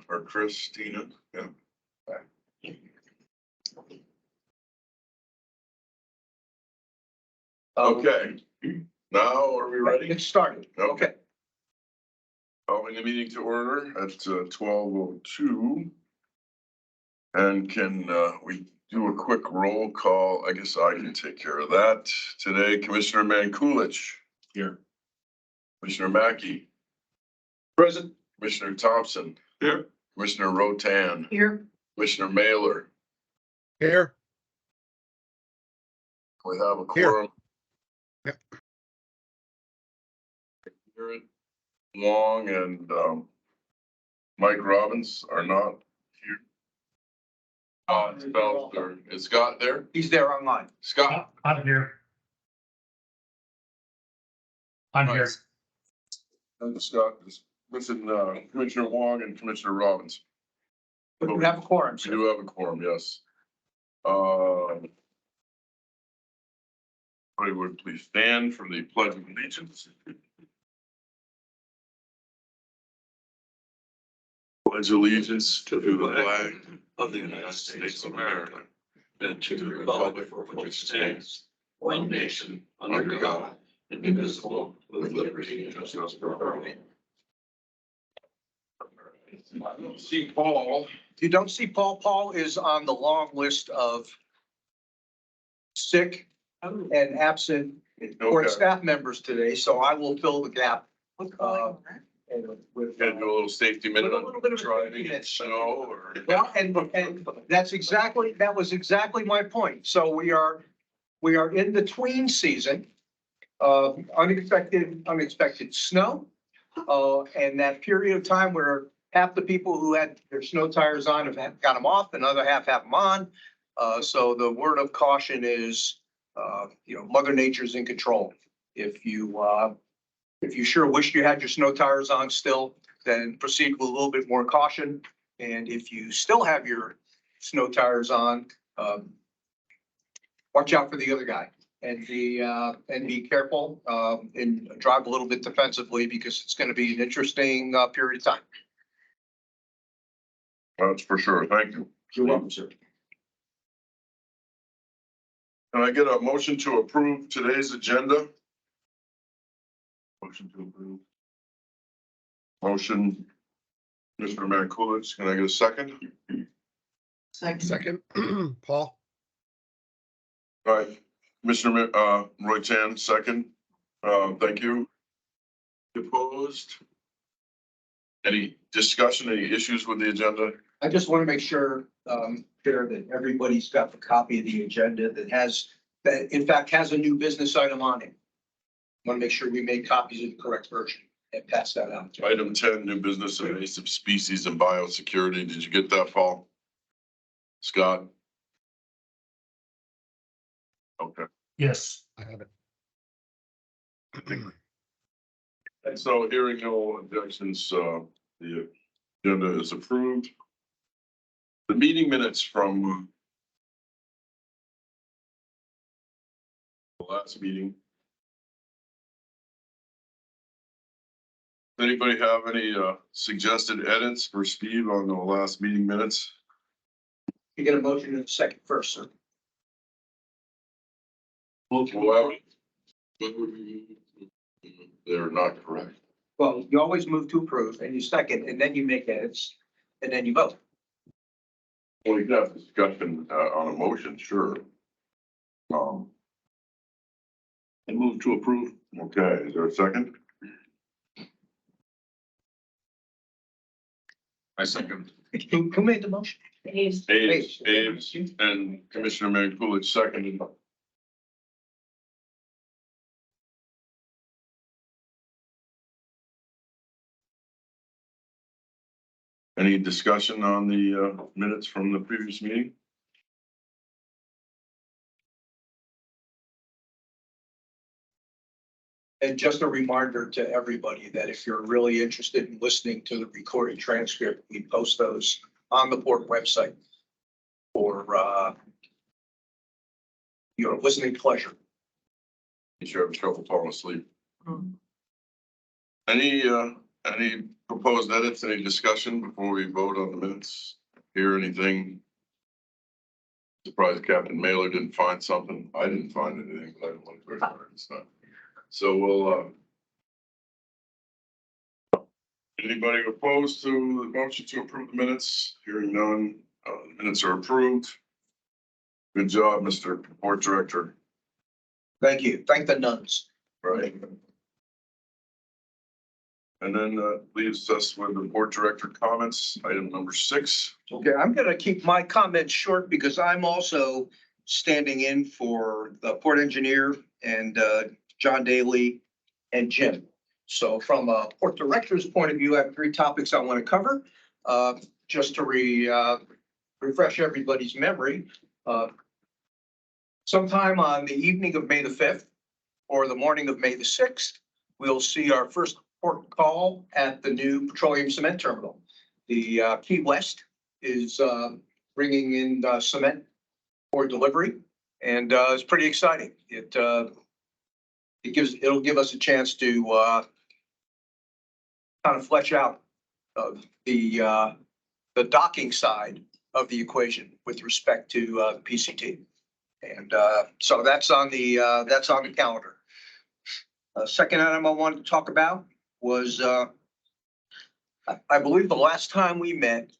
or Christina, yeah. Okay, now are we ready? Get started. Okay. Calling the meeting to order at 12:02. And can we do a quick roll call? I guess I can take care of that today. Commissioner Mankulich. Here. Commissioner Mackey. Present. Commissioner Thompson. Here. Commissioner Rotan. Here. Commissioner Mailer. Here. We have a quorum. Yep. Garrett Long and Mike Robbins are not here. Is Scott there? He's there online. Scott? I'm here. I'm here. And Scott is missing Commissioner Wong and Commissioner Robbins. But we have a quorum, We sir. do have a quorum, yes. Everybody would please stand for the pledge of allegiance. Pledge allegiance to the flag of the United States of America and to the republic for which it stands, one nation, under God, indivisible, with liberty and justice for all. I don't see Paul. If you don't see Paul, Paul is on the long list of sick and absent board Okay. staff members today, so I will fill the gap. And with, Can do a little safety minute With a little bit on of a driving safety in minute. snow or. well, and that was exactly my point. So we are in the tween season of unexpected snow. And that period of time where half the people who had their snow tires on have got them off, and other half have them on. So the word of caution is, Mother Nature's in control. If you sure wish you had your snow tires on still, then proceed with a little bit more caution. And if you still have your snow tires on, watch out for the other guy and be careful, and drive a little bit defensively, because it's going to be an interesting period of time. That's for sure. Thank you. You're welcome, sir. Can I get a motion to approve today's agenda? Motion to approve. Motion, Mr. Mankulich, can I get a second? Second, Paul. All right, Commissioner Roytan, second. Thank you. Opposed? Any discussion, any issues with the agenda? I just want to make sure, Chair, that everybody's got the copy of the agenda that in fact has a new business item on it. Want to make sure we make copies of the correct version and pass that out. Item 10, new business invasive species and biosecurity. Did you get that, Paul? Scott? Okay. Yes. I have it. And so hearing no objections, the agenda is approved. The meeting minutes from the last meeting. Does anybody have any suggested edits for Steve on the last meeting minutes? You get a motion in a second first, sir. Well, they're not correct. Well, you always move to approve and you second, and then you make edits, and then you vote. Well, you can have discussion on a motion, sure. I move to approve. Okay, is there a second? I second. Who made the motion? Aves, and Commissioner Mankulich seconded. Any discussion on the minutes from the previous meeting? And just a reminder to everybody that if you're really interested in listening to the recorded transcript, we post those on the port website for your listening pleasure. You sure have trouble falling asleep. Any Any proposed edits, any discussion before we vote on the minutes? Hear anything? Surprised Captain Mailer didn't find something. I didn't find anything, but I don't want to verify it. So, we'll, anybody opposed to the motion to approve the minutes? Hearing none, the minutes are approved. Good job, Mr. Board Director. Thank you. Thank the nuns. Right. And then leaves us with the Board Director comments, item number 6. Okay, I'm gonna keep my comments short because I'm also standing in for the port engineer and John Daly and Jim. So from a port director's point of view, I have 3 topics I want to cover. Just to refresh everybody's memory. Sometime on the evening of May the 5th or the morning of May the 6th, we'll see our first port call at the new petroleum cement terminal. The Key West is bringing in cement for delivery, and it's pretty exciting. It'll give us a chance to kind of flesh out the docking side of the equation with respect to the PCT. And so that's on the calendar. Second item I wanted to talk about was I believe the last time we met,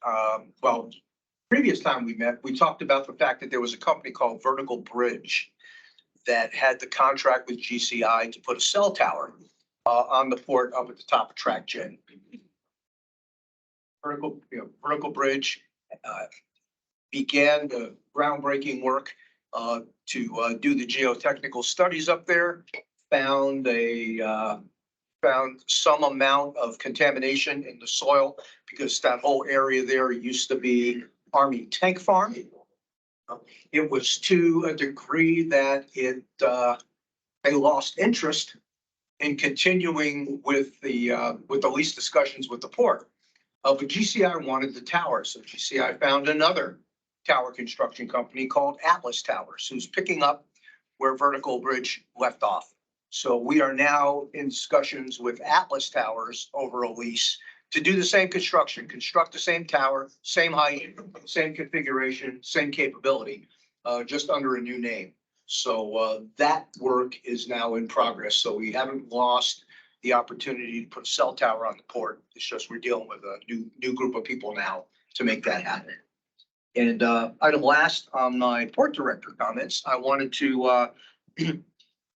previous time we met, we talked about the fact that there was a company called Vertical Bridge that had the contract with GCI to put a cell tower on the port up at the top of Track J. Vertical Bridge began the groundbreaking work to do the geotechnical studies up there, found some amount of contamination in the soil because that whole area there used to be Army tank farm. It was to a degree that they lost interest in continuing with the lease discussions with the port. But GCI wanted the tower, so GCI found another tower construction company called Atlas Towers, who's picking up where Vertical Bridge left off. So we are now in discussions with Atlas Towers over a lease to do the same construction, construct the same tower, same height, same configuration, same capability, just under a new name. So that work is now in progress. So we haven't lost the opportunity to put a cell tower on the port. It's just we're dealing with a new group of people now to make that happen. And item last on my port director comments, I wanted to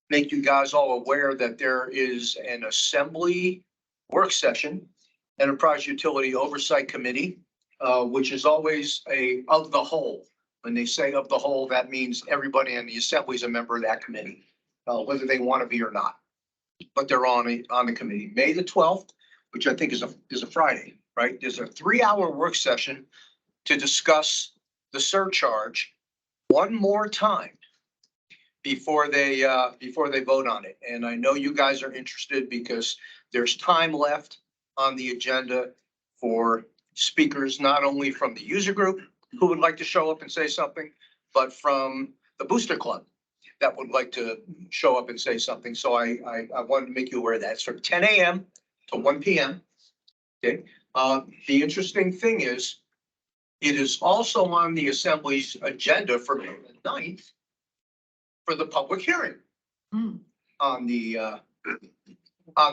make you guys all aware that there is an assembly work session, Enterprise Utility Oversight Committee, which is always of the whole. When they say of the whole, that means everybody in the assembly is a member of that committee, whether they want to be or not. But they're on the committee. May the 12th, which I think is a Friday, right? There's a 3-hour work session to discuss the surcharge one more time before they vote on it. And I know you guys are interested because there's time left on the agenda for speakers, not only from the user group who would like to show up and say something, but from the Booster Club that would like to show up and say something. So I wanted to make you aware of that. It's from 10 a.m. to 1 p.m. Okay. The interesting thing is, it is also on the Assembly's agenda for May the 9th for the public hearing on the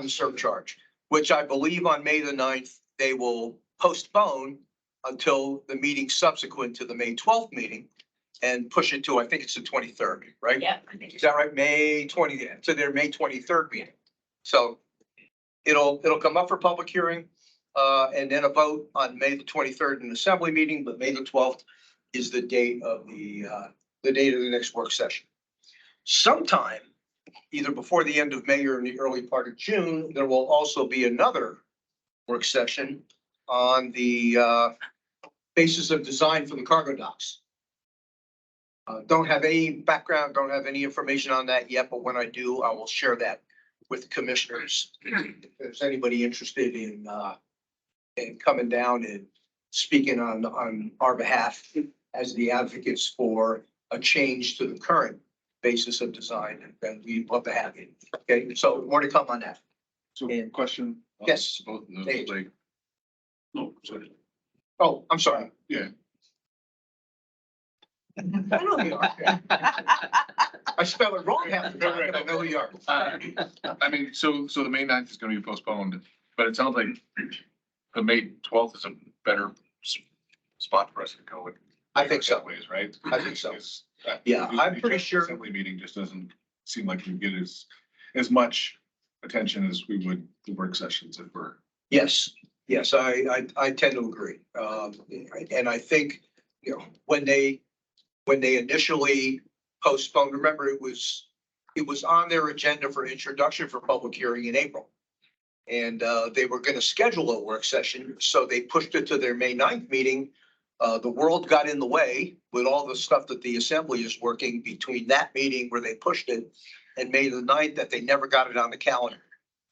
surcharge, which I believe on May the 9th, they will postpone until the meeting subsequent to the May 12th meeting and push it to, I think it's the 23rd, right? Yeah, I think. Is that right? May 20th, to their May 23rd meeting. So it'll come up for public hearing and then a vote on May the 23rd in the assembly meeting, but May the 12th is the date of the next work session. Sometime, either before the end of May or in the early part of June, there will also be another work session on the basis of design for the cargo docks. Don't have any background, don't have any information on that yet, but when I do, I will share that with commissioners. If there's anybody interested in coming down and speaking on our behalf as the advocates for a change to the current basis of design, then we'd love to have you. Okay, so more to come on that. So And- question. Yes. Both of Dave. those, like. No, sorry. Oh, I'm sorry. Yeah. I know who you are. I spell it wrong half the time, but I know who you are. I mean, so the May 9th is gonna be postponed, but it sounds like the May 12th is a better spot for us to go with. I think so. Ways, right? I think so. Because, Yeah, I'm the pretty sure. Assembly meeting just doesn't seem like we get as much attention as we would the work sessions if we're. Yes, yes, I tend to agree. And I think, you know, when they initially postponed, remember it was on their agenda for introduction for public hearing in April. And they were going to schedule a work session, so they pushed it to their May 9th meeting. The world got in the way with all the stuff that the assembly is working between that meeting where they pushed it and May the 9th, that they never got it on the calendar.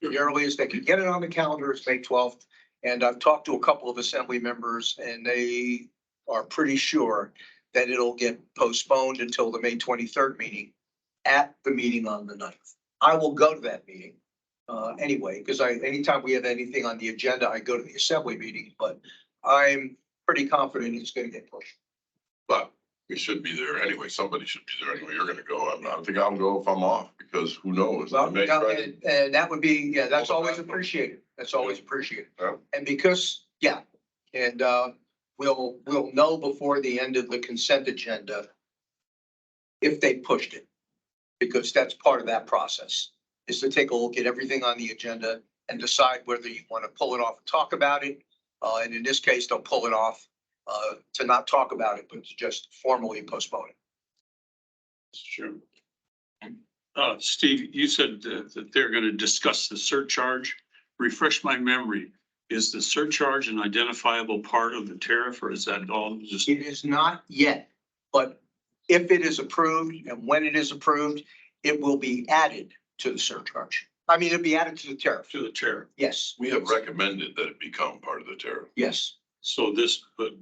The earliest they could get it on the calendar is May 12th. And I've talked to a couple of assembly members and they are pretty sure that it'll get postponed until the May 23rd meeting at the meeting on the 9th. I will go to that meeting anyway, because anytime we have anything on the agenda, I go to the assembly meeting, but I'm pretty confident it's going to get pushed. But we should be there anyway. Somebody should be there anyway. You're gonna go. I don't think I'll go if I'm off because who knows? Well, May yeah, try- and that would be, yeah, that's always appreciated. That's always appreciated. Yeah. And because, yeah, and we'll know before the end of the consent agenda if they pushed it, because that's part of that process, is to take a look at everything on the agenda and decide whether you want to pull it off and talk about it. And in this case, they'll pull it off to not talk about it, but to just formally postpone it. Sure. Steve, you said that they're going to discuss the surcharge. Refresh my memory. Is the surcharge an identifiable part of the tariff or is that all just? It is not yet, but if it is approved and when it is approved, it will be added to the surcharge. I mean, it'll be added to the tariff. To the tariff? Yes, We have recommended that it become part of the tariff. yes. So this, but.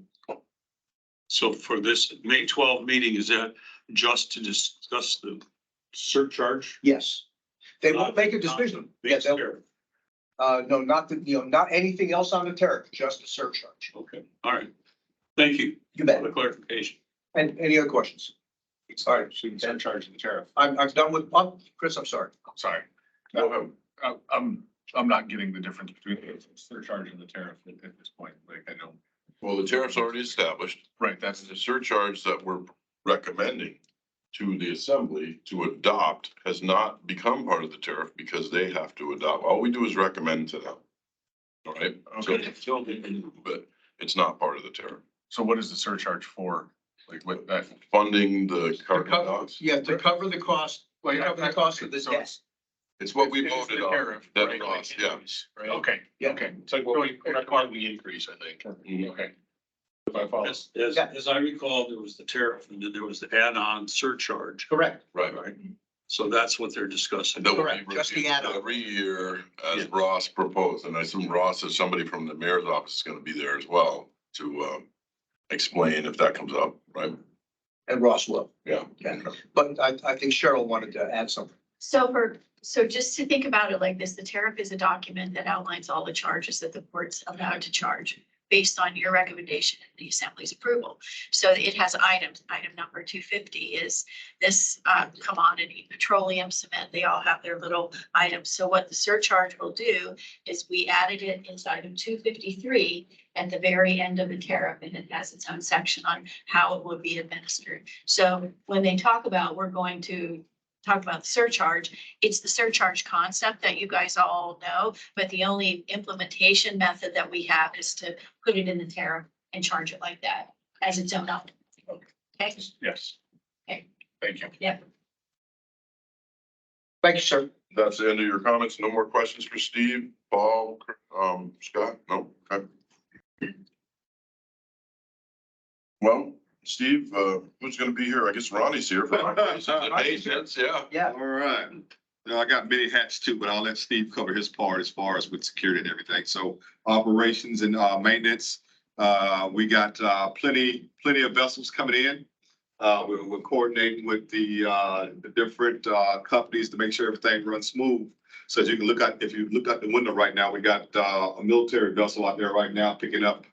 So for this May 12 meeting, is that just to discuss the surcharge? Yes. They won't make a decision. Yes, they'll- Tariff. no, not the, not anything else on the tariff, just the surcharge. Okay, all right. Thank you You for bet. the clarification. And any other questions? Sorry, shouldn't surcharge the tariff. I'm done with, Chris, I'm sorry. Sorry. Go ahead. I'm not getting the difference between the surcharge and the tariff at this point. Like, I know. Well, the tariff's already established. Right, that's The surcharge that we're recommending to the assembly to adopt has not become part of the tariff because they have to adopt. All we do is recommend to them. All right? okay. But it's not part of the tariff. So what is the surcharge for? Like with that? Funding the To carbon cover, costs. yeah, to cover the cost, cover the cost of the So debt. It's what we It's the voted on. tariff, That right? cost, yeah. Right, okay, Yeah. okay. It's like what we, a quarterly increase, I think. Mhm. Okay. If I follow. As I recall, there was the tariff and then there was the add-on surcharge. Correct. Right. So that's what they're discussing. That will be Correct, just the reviewed add-on. every year as Yeah. Ross proposed, and I assume Ross is somebody from the mayor's office is gonna be there as well to explain if that comes up, right? And Ross will. Yeah. Yeah. But I think Cheryl wanted to add something. So just to think about it like this, the tariff is a document that outlines all the charges that the court's allowed to charge based on your recommendation and the assembly's approval. So it has items. Item number 250 is this commodity, petroleum, cement. They all have their little items. So what the surcharge will do is we added it into item 253 at the very end of the tariff, and it has its own section on how it will be administered. So when they talk about, we're going to talk about the surcharge, it's the surcharge concept that you guys all know, but the only implementation method that we have is to put it in the tariff and charge it like that as its own element. Okay, Yes. Okay. Thank you. yep. Thank you, sir. That's the end of your comments. No more questions for Steve, Paul, Scott? No? Okay. Well, Steve, who's gonna be here? I guess Ronnie's here for maintenance, yeah. Yeah. All right. Now, I got many hats too, but I'll let Steve cover his part as far as with security and everything. So operations and maintenance, we got plenty of vessels coming in. We're coordinating with the different companies to make sure everything runs smooth. So as you can look at, if you look out the window right now, we got a military vessel out there right now picking up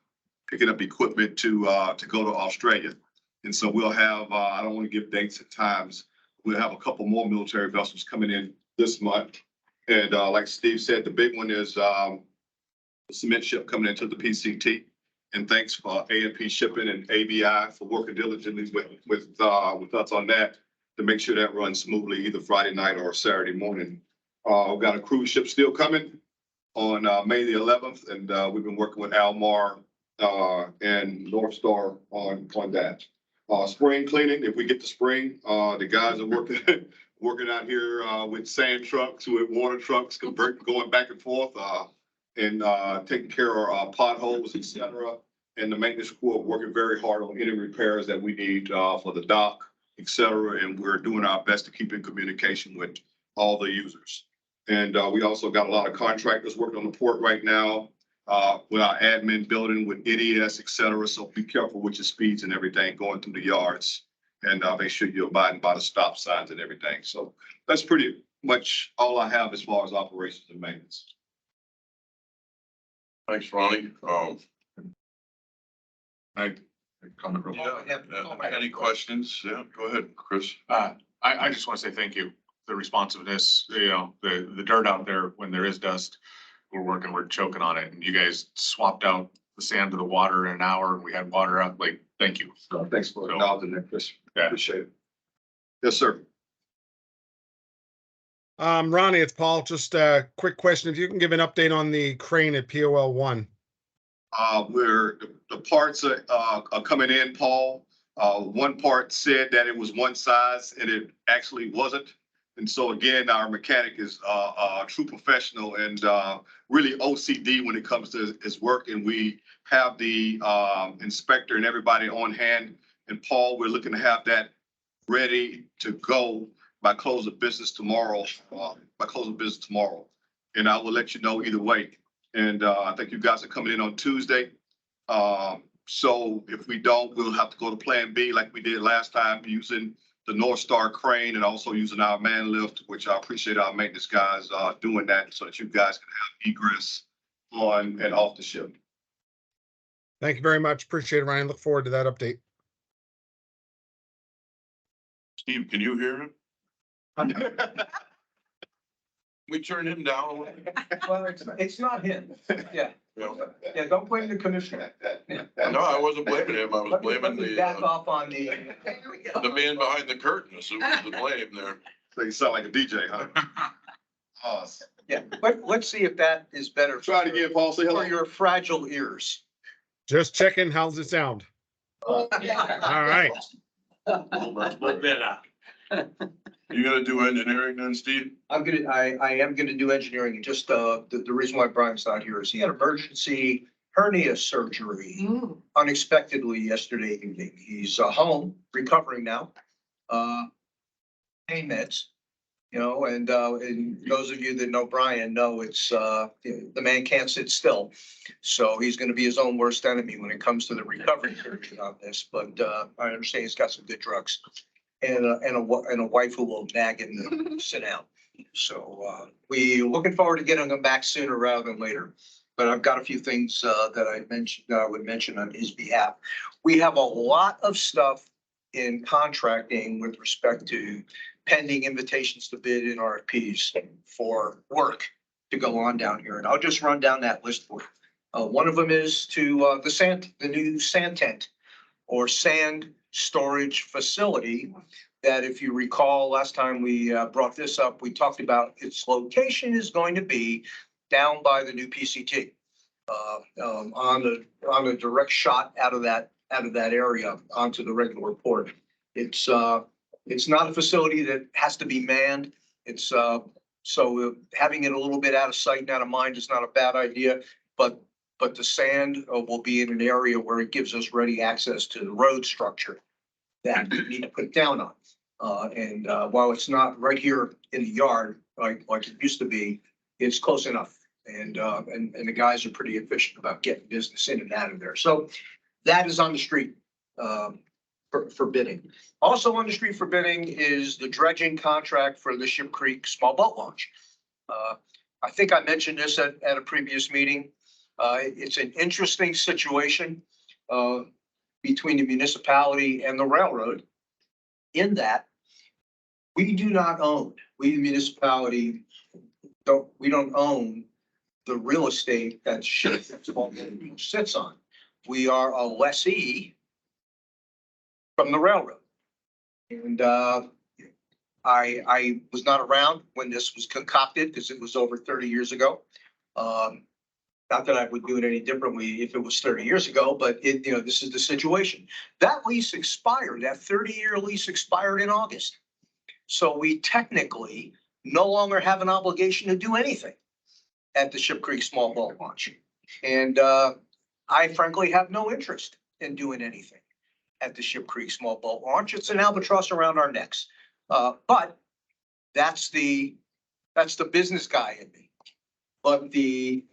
equipment to go to Australia. And so we'll have, I don't want to give dates and times. We'll have a couple more military vessels coming in this month. And like Steve said, the big one is the cement ship coming into the PCT. And thanks for A&P Shipping and ABI for working diligently with us on that to make sure that runs smoothly either Friday night or Saturday morning. We've got a cruise ship still coming on May the 11th, and we've been working with Almar and North Star on that. Spring cleaning, if we get to spring, the guys are working out here with sand trucks, with water trucks, going back and forth and taking care of our potholes, et cetera. And the maintenance crew are working very hard on any repairs that we need for the dock, et cetera. And we're doing our best to keep in communication with all the users. And we also got a lot of contractors working on the port right now with our admin building, with NES, et cetera. So be careful with your speeds and everything going through the yards, and make sure you're abiding by the stop signs and everything. So that's pretty much all I have as far as operations and maintenance. Thanks, Ronnie. I comment real quick. Any questions? Yeah, go ahead, Chris. I just want to say thank you. The responsiveness, you know, the dirt out there when there is dust, we're choking on it. And you guys swapped out the sand to the water in an hour. We had water up. Like, thank you. Thanks for acknowledging that, Chris. Yeah. Appreciate it. Yes, sir. Ronnie, it's Paul. Just a quick question. If you can give an update on the crane at POL 1. Where the parts are coming in, Paul. One part said that it was one size and it actually wasn't. And so again, our mechanic is a true professional and really OCD when it comes to his work. And we have the inspector and everybody on hand. And Paul, we're looking to have that ready to go by close of business tomorrow. And I will let you know either way. And I think you guys are coming in on Tuesday. So if we don't, we'll have to go to Plan B like we did last time, using the North Star crane and also using our man lift, which I appreciate our maintenance guys doing that so that you guys can have egress on and off the ship. Thank you very much. Appreciate it, Ryan. Look forward to that update. Steve, can you hear him? We turn him down a little. Well, it's not him. Yeah, yeah, don't blame the commissioner. No, I wasn't blaming him. I was blaming Let me back the off on the. man behind the curtain. So who's the blame there? So you sound like a DJ, huh? Yeah, let's see if that is better. Try it again, Paul. Say hello. For your fragile ears. Just checking. How's it sound? All right. You gonna do engineering then, Steve? I am gonna do engineering, and just, the reason why Brian's not here is he had emergency hernia surgery unexpectedly yesterday evening. He's, home recovering now, pain meds, you know, and those of you that know Brian know it's, the man can't sit still. So he's gonna be his own worst enemy when it comes to the recovery period on this, but, I understand he's got some good drugs. And a wife who will nag him to sit down. So we looking forward to getting him back sooner rather than later. But I've got a few things that I would mention on his behalf. We have a lot of stuff in contracting with respect to pending invitations to bid in RFPs for work to go on down here. And I'll just run down that list for you. One of them is to the new sand tent or sand storage facility that, if you recall, last time we brought this up, we talked about its location is going to be down by the new PCT on a direct shot out of that area onto the regular port. It's not a facility that has to be manned. It's so having it a little bit out of sight and out of mind is not a bad idea, but the sand will be in an area where it gives us ready access to the road structure that we need to put down on. And while it's not right here in the yard, like it used to be, it's close enough. And the guys are pretty efficient about getting business in and out of there. So that is on the street for bidding. Also on the street for bidding is the dredging contract for the Ship Creek small boat launch. I think I mentioned this at a previous meeting. It's an interesting situation between the municipality and the railroad in that we do not own, we the municipality we don't own the real estate that ship sits on. We are a lessee from the railroad. And I was not around when this was concocted because it was over 30 years ago. Not that I would do it any differently if it was 30 years ago, but this is the situation. That lease expired, that 30-year lease expired in August. So we technically no longer have an obligation to do anything at the Ship Creek Small Boat Launch. And I frankly have no interest in doing anything at the Ship Creek Small Boat Launch. It's an albatross around our necks. But that's the business guy in me. But the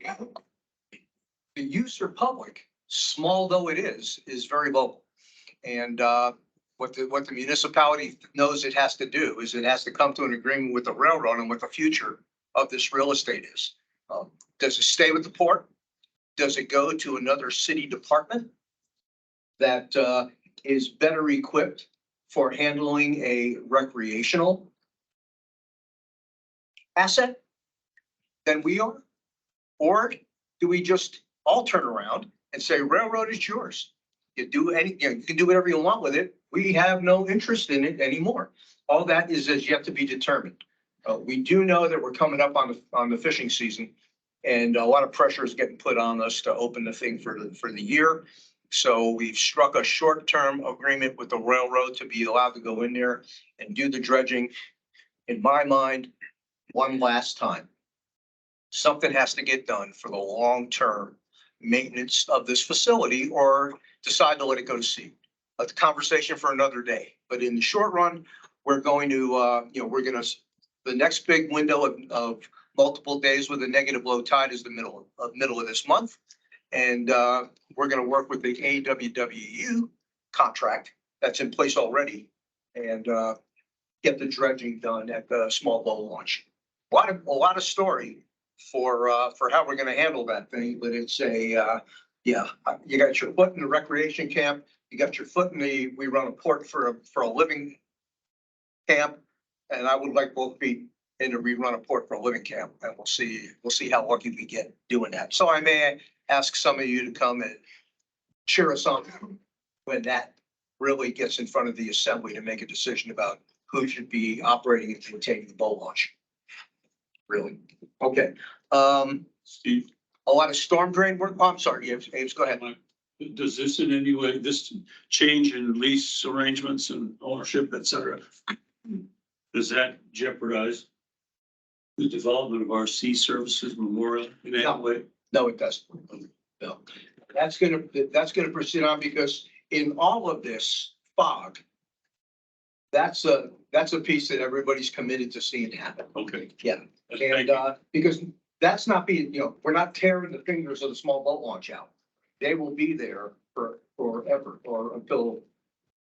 user public, small though it is very local. And what the municipality knows it has to do is it has to come to an agreement with the railroad on what the future of this real estate is. Does it stay with the port? Does it go to another city department that is better equipped for handling a recreational asset than we are? Or do we just all turn around and say, railroad is yours? You can do whatever you want with it. We have no interest in it anymore. All that is yet to be determined. We do know that we're coming up on the fishing season, and a lot of pressure is getting put on us to open the thing for the year. So we've struck a short-term agreement with the railroad to be allowed to go in there and do the dredging. In my mind, one last time. Something has to get done for the long-term maintenance of this facility, or decide to let it go to sea. A conversation for another day. But in the short run, we're going to, the next big window of multiple days with a negative low tide is the middle of this month. And we're going to work with the AWWU contract that's in place already and get the dredging done at the small boat launch. A lot of story for how we're going to handle that thing, but it's you got your foot in the recreation camp, you got your foot in we run a port for a living camp, and I would like both feet in we run a port for a living camp, and we'll see how lucky we get doing that. So I may ask some of you to come and cheer us on when that really gets in front of the assembly to make a decision about who should be operating and maintaining the boat launch. Really? Okay. Steve, A lot of storm drain work. Oh, I'm sorry, Ames, go ahead. does this in any way, this change in lease arrangements and ownership, et cetera, does that jeopardize the development of our sea services memorial in any way? No, it doesn't. No. That's gonna proceed on because in all of this fog, that's a piece that everybody's committed to seeing happen. Okay. Yeah. And because that's not being, we're not tearing the fingers of the small boat launch out. They will be there forever or until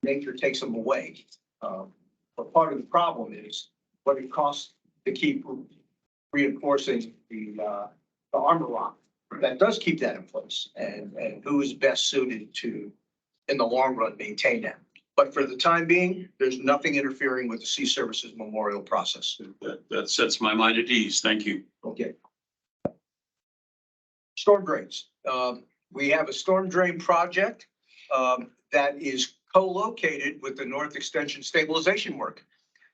nature takes them away. But part of the problem is what it costs to keep reinforcing the armor rock that does keep that in place, and who is best suited to, in the long run, maintain that. But for the time being, there's nothing interfering with the Sea Services Memorial process. That sets my mind at ease. Thank you. Okay. Storm drains. We have a storm drain project that is co-located with the North Extension stabilization work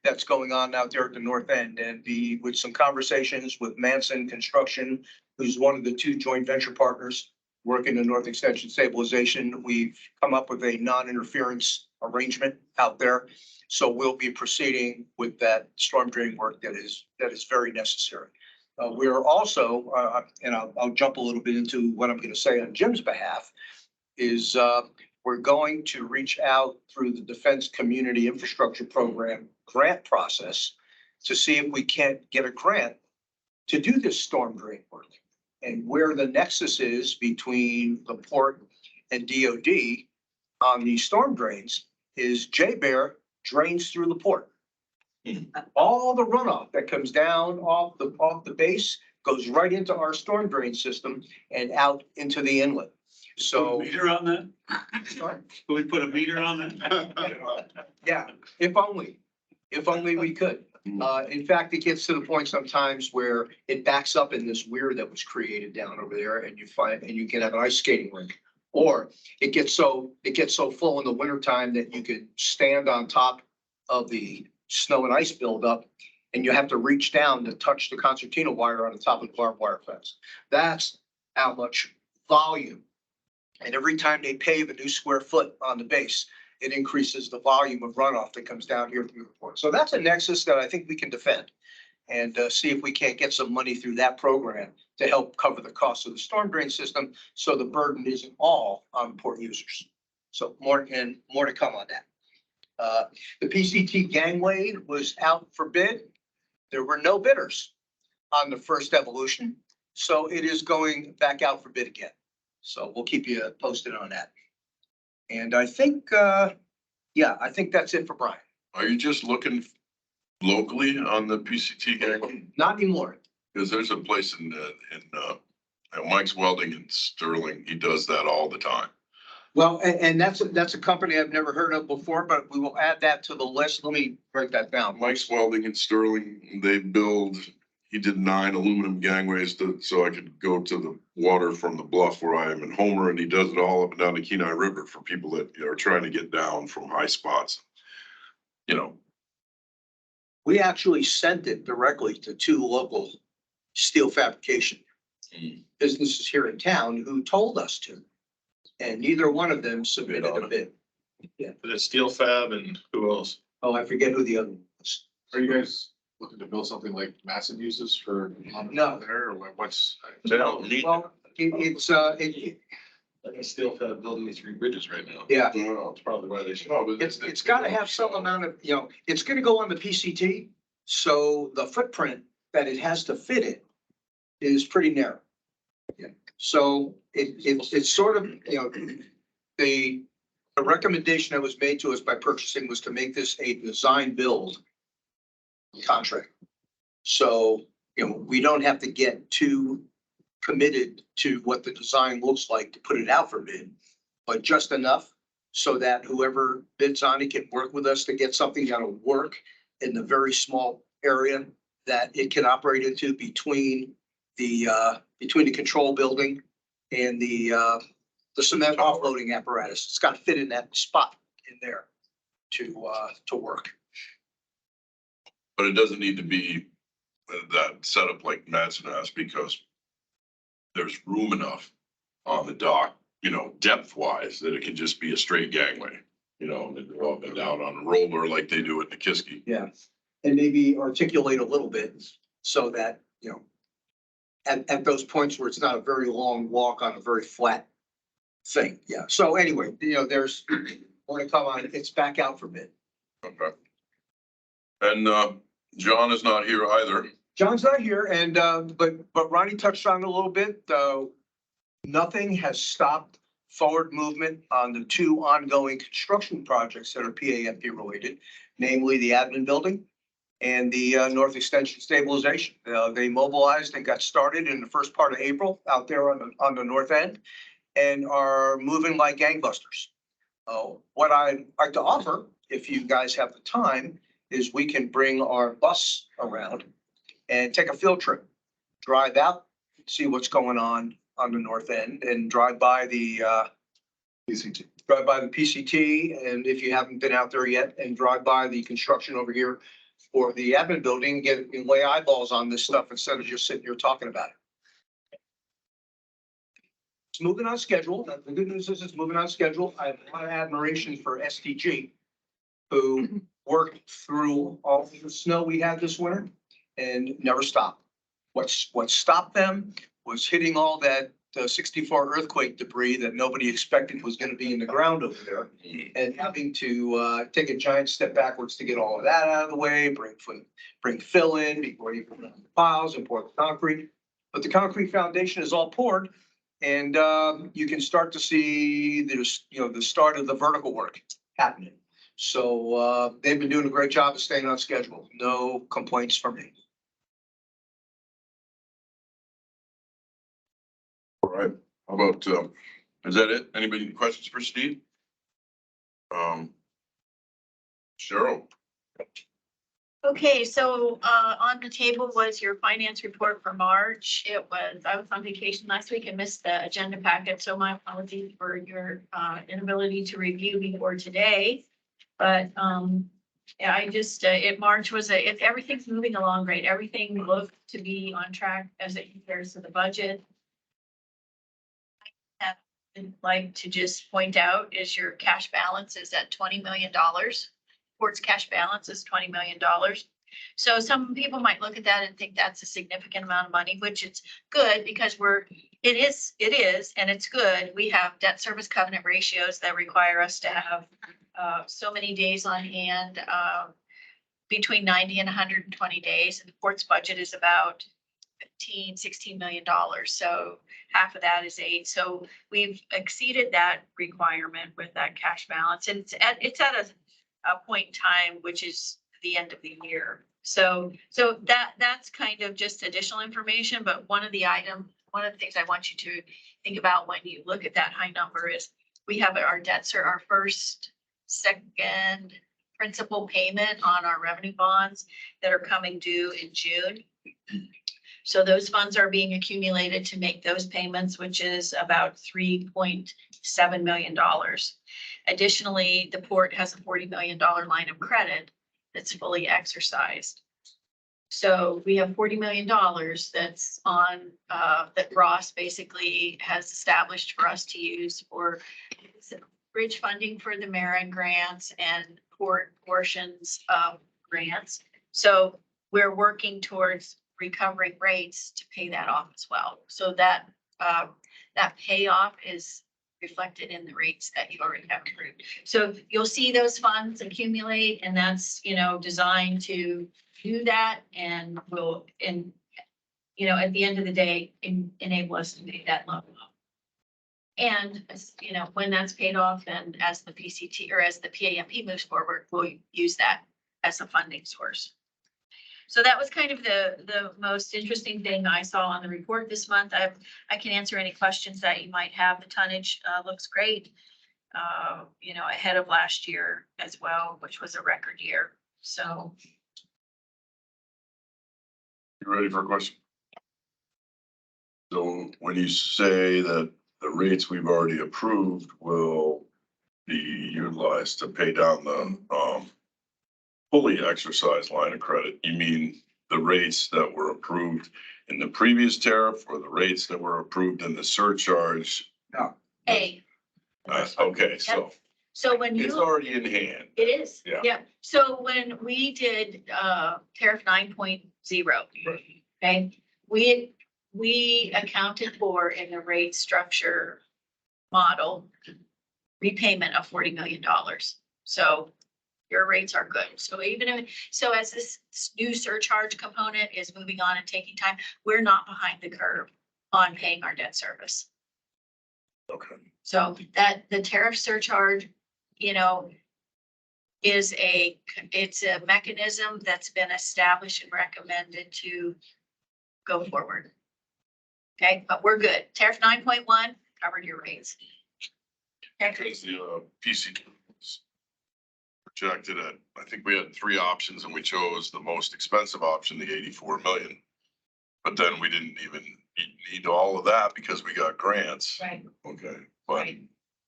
that's going on out there at the north end, and with some conversations with Manson Construction, who's one of the two joint venture partners working the North Extension stabilization. We've come up with a non-interference arrangement out there. So we'll be proceeding with that storm drain work that is very necessary. We're also, and I'll jump a little bit into what I'm going to say on Jim's behalf, is we're going to reach out through the Defense Community Infrastructure Program grant process to see if we can't get a grant to do this storm drain work. And where the nexus is between the port and DOD on these storm drains is J-Bear drains through the port. All the runoff that comes down off the base goes right into our storm drain system and out into the inlet. Put a So, meter on that? Can we put a meter on that? yeah, if only we could. In fact, it gets to the point sometimes where it backs up in this weir that was created down over there and you can have an ice skating rink. Or it gets so full in the wintertime that you could stand on top of the snow and ice buildup and you have to reach down to touch the concertina wire on the top of the barbed wire fence. That's how much volume. And every time they pave a new square foot on the base, it increases the volume of runoff that comes down here through the port. So that's a nexus that I think we can defend and see if we can't get some money through that program to help cover the cost of the storm drain system. So the burden isn't all on port users. So more to come on that. The PCT gangway was out for bid. There were no bidders on the first evolution. So it is going back out for bid again. So we'll keep you posted on that. And I think, I think that's it for Brian. Are you just looking locally on the PCT gang? Not anymore. Because there's a place in at Mike's Welding in Sterling. He does that all the time. Well, and that's a company I've never heard of before, but we will add that to the list. Let me break that down. Mike's Welding in Sterling, he did 9 aluminum gangways so I could go to the water from the bluff where I am in Homer, and he does it all up and down the Kenai River for people that are trying to get down from high spots. You know, We actually sent it directly to 2 local steel fabrication businesses here in town who told us to. And neither one of them submitted a bid. For the steel fab and who else? Oh, I forget who the other one was. Are you guys looking to build something like massive uses for? No. There, or what's? they don't need. Well, it's Like a steel fab building 3 bridges right now. yeah. That's probably why they should. It's gotta have some amount of, it's gonna go on the PCT, so the footprint that it has to fit in is pretty narrow. Yeah. So it's sort of, the recommendation that was made to us by purchasing was to make this a design build contract. So, we don't have to get too committed to what the design looks like to put it out for bid, but just enough so that whoever bids on it can work with us to get something that'll work in the very small area that it can operate into between the control building and the cement offloading apparatus. It's got to fit in that spot in there to work. But it doesn't need to be that setup like Madison has, because there's room enough on the dock, depth wise, that it can just be a straight gangway, and go up and down on a roller like they do at Nikiski. Yeah. And maybe articulate a little bit so that, at those points where it's not a very long walk on a very flat thing. Yeah. So anyway, there's more to come on it. It's back out for bid. Okay. And John is not here either. John's not here and, but Ronnie touched on it a little bit. Nothing has stopped forward movement on the 2 ongoing construction projects that are PAMP related, namely the admin building and the North Extension stabilization. They mobilized and got started in the first part of April out there on the north end and are moving like gangbusters. What I'd like to offer, if you guys have the time, is we can bring our bus around and take a field trip, drive out, see what's going on the north end, and drive by the PCT. Drive by the PCT, and if you haven't been out there yet, and drive by the construction over here for the admin building, and lay eyeballs on this stuff instead of just sitting here talking about it. It's moving on schedule. The good news is it's moving on schedule. I have a lot of admiration for STG, who worked through all the snow we had this winter and never stopped. What stopped them was hitting all that 64 earthquake debris that nobody expected was going to be in the ground over there, and having to take a giant step backwards to get all of that out of the way, bring fill in before you put on the piles and pour the concrete. But the concrete foundation is all poured, and you can start to see the start of the vertical work happening. So they've been doing a great job of staying on schedule. No complaints from me. right, how about, is that it? Anybody questions for Steve? Cheryl, Okay, so on the table was your finance report for March. I was on vacation last week and missed the agenda packet, so my apologies for your inability to review before today. But yeah, I just, March was if everything's moving along great, everything looked to be on track as it compares to the budget. I'd like to just point out is your cash balance is at $20 million. Port's cash balance is $20 million. So some people might look at that and think that's a significant amount of money, which it's good because it is, and it's good. We have debt service covenant ratios that require us to have so many days on hand, between 90 and 120 days. And the port's budget is about $16 million. So half of that is 8. So we've exceeded that requirement with that cash balance. And it's at a point in time, which is the end of the year. So that's kind of just additional information. But one of the things I want you to think about when you look at that high number is we have our debts are our second principal payment on our revenue bonds that are coming due in June. So those funds are being accumulated to make those payments, which is about $3.7 million. Additionally, the port has a $40 million line of credit that's fully exercised. So we have $40 million that's on, that Ross basically has established for us to use for bridge funding for the Marin grants and port portions of grants. So we're working towards recovering rates to pay that off as well. So that payoff is reflected in the rates that you already have approved. So you'll see those funds accumulate, and that's, designed to do that and will, at the end of the day, enable us to pay that loan off. And, when that's paid off, then as the PCT or as the PAMP moves forward, we'll use that as a funding source. So that was kind of the most interesting thing I saw on the report this month. I can answer any questions that you might have. The tonnage looks great, ahead of last year as well, which was a record year. So. you ready for a question? So when you say that the rates we've already approved will be utilized to pay down the, fully exercised line of credit, you mean the rates that were approved in the previous tariff or the rates that were approved in the surcharge? A. Okay, so So when it's you, already in hand. it is, Yeah. yeah. So when we did tariff 9.0, okay, we accounted for in the rate structure model repayment of $40 million. So your rates are good. So as this new surcharge component is moving on and taking time, we're not behind the curve on paying our debt service. Okay. So that the tariff surcharge, it's a mechanism that's been established and recommended to go forward. Okay, but we're good. Tariff 9.1 covered your rates. Okay. Because the PC was projected at, I think we had 3 options and we chose the most expensive option, the 84 million. But then we didn't even need all of that because we got grants. Right. Okay, but Right.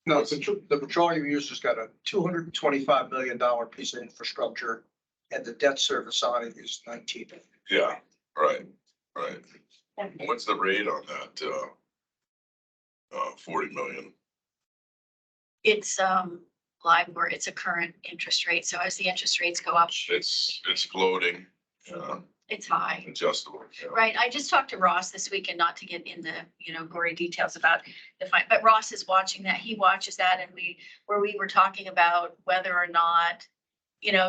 No, the petroleum users got a $225 million piece of infrastructure, and the debt service on it is 19. yeah, right. What's the rate on that? 40 million. It's LIBOR, it's a current interest rate. So as the interest rates go up, It's floating, it's high. adjustable. Yeah. Right. I just talked to Ross this week, and not to get in the, gory details about the fine, but Ross is watching that. He watches that, and we were talking about whether or not,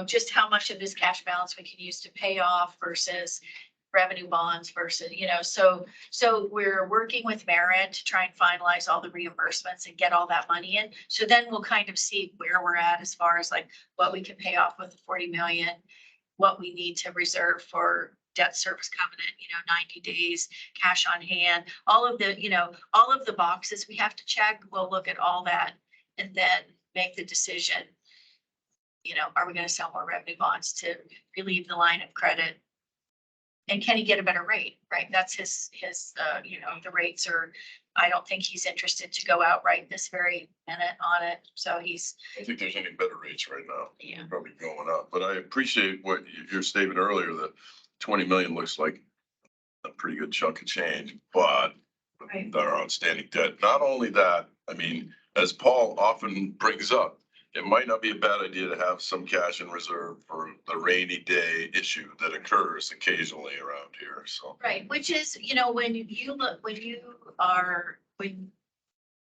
just how much of this cash balance we can use to pay off versus revenue bonds versus, so we're working with Marin to try and finalize all the reimbursements and get all that money in. So then we'll kind of see where we're at as far as like what we can pay off with the 40 million, what we need to reserve for debt service covenant, 90 days, cash on hand, all of the boxes we have to check. We'll look at all that and then make the decision. Are we gonna sell more revenue bonds to relieve the line of credit? And can he get a better rate, right? That's his, the rates are, I don't think he's interested to go out right this very minute on it. So I don't think there's any better rates right now. Yeah. Probably going up, but I appreciate what your statement earlier, that 20 million looks like a pretty good chunk of change, but Right. our outstanding debt, not only that, I mean, as Paul often brings up, it might not be a bad idea to have some cash in reserve for the rainy day issue that occurs occasionally around here, so. Right, which is, when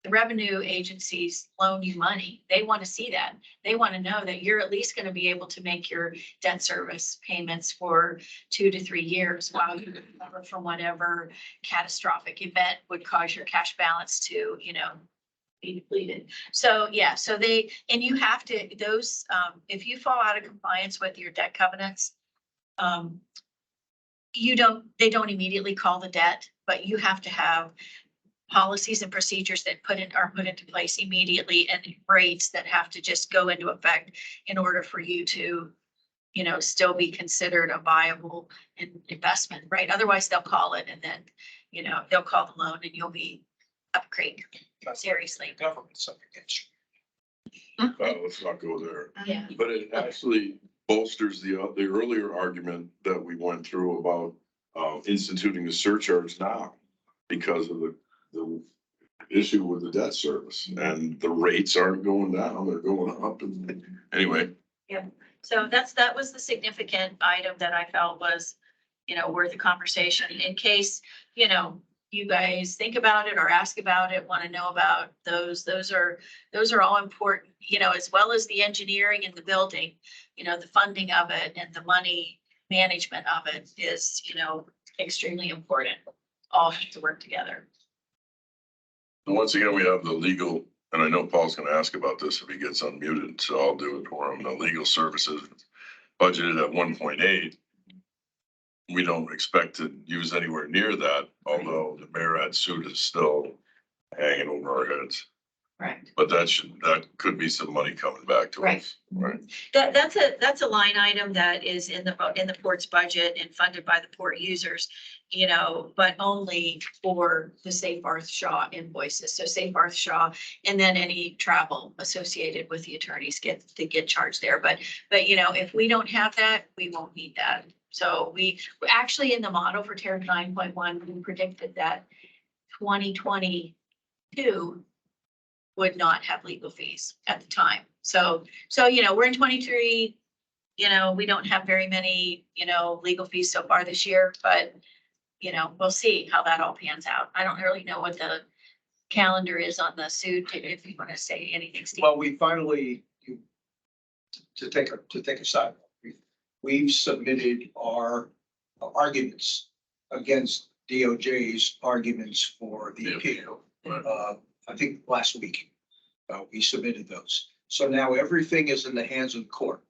the revenue agencies loan you money, they want to see that. They want to know that you're at least going to be able to make your debt service payments for 2 to 3 years while you recover from whatever catastrophic event would cause your cash balance to, be depleted. So, yeah, and you have to, if you fall out of compliance with your debt covenants, they don't immediately call the debt, but you have to have policies and procedures that are put into place immediately, and rates that have to just go into effect in order for you to, still be considered a viable investment, right? Otherwise they'll call it and then, they'll call the loan and you'll be up creek. Seriously. Government's up against Let's not go there. Yeah. But it actually bolsters the earlier argument that we went through about instituting the surcharge now because of the issue with the debt service, and the rates aren't going down, they're going up. And anyway, So that was the significant item that I felt was, worth a conversation in case, you guys think about it or ask about it, want to know about those. Those are all important, as well as the engineering and the building, the funding of it and the money management of it is, extremely important. All have to work together. and once again, we have the legal, and I know Paul's gonna ask about this if he gets unmuted, so I'll do it for him. The legal services budgeted at 1.8. We don't expect to use anywhere near that, although the Marriott suit is still hanging over our heads. Right. But that could be some money coming back to Right. us, right? That's a line item that is in the port's budget and funded by the port users, but only for the Safe Barth Shaw invoices. So Safe Barth Shaw, and then any travel associated with the attorneys get charged there. But if we don't have that, we won't need that. So we actually, in the model for tariff 9.1, we predicted that 2022 would not have legal fees at the time. So, we're in 23, we don't have very many, legal fees so far this year, but, we'll see how that all pans out. I don't really know what the calendar is on the suit, if you want to say anything, Steve. Well, we finally, to take a side, we've submitted our arguments against DOJ's arguments for the appeal. I think last week, we submitted those. So now everything is in the hands of the court.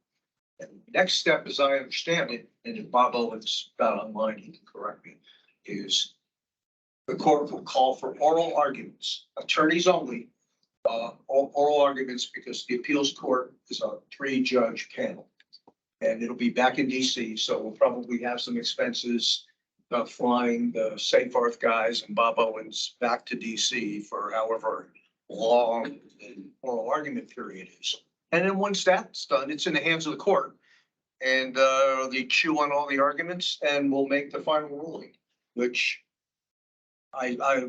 And the next step, as I understand it, and if Bob Owens got online, he can correct me, is the court will call for oral arguments, attorneys only, oral arguments, because the appeals court is a 3-judge panel. And it'll be back in DC, so we'll probably have some expenses flying the Safe Barth guys and Bob Owens back to DC for however long the oral argument period is. And then once that's done, it's in the hands of the court. And they chew on all the arguments and we'll make the final ruling, which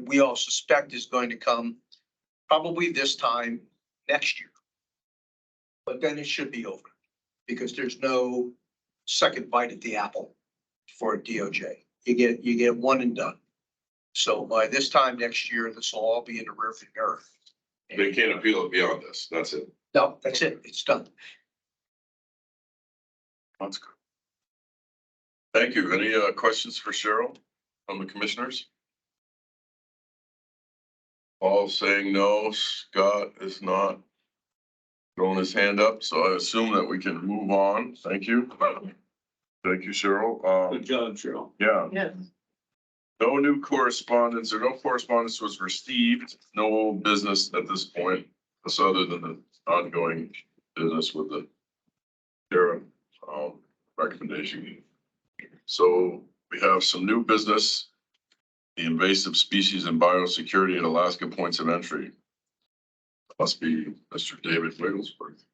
we all suspect is going to come probably this time next year. But then it should be over because there's no second bite at the apple for DOJ. You get one and done. So by this time next year, this will all be in the rearview mirror. They can't appeal it beyond this, that's it. No, that's it. It's done. That's good. Thank you. Any questions for Cheryl from the commissioners? Paul saying no, Scott is not throwing his hand up, so I assume that we can move on. Thank you. Thank you, Cheryl. Good job, Cheryl. Yeah, Yeah. no new correspondence or no correspondence was received, no old business at this point, that's other than the ongoing business with the sheriff, recommendation. So we have some new business, the invasive species and biosecurity at Alaska points of entry. Must be Mr. David Wigglesworth.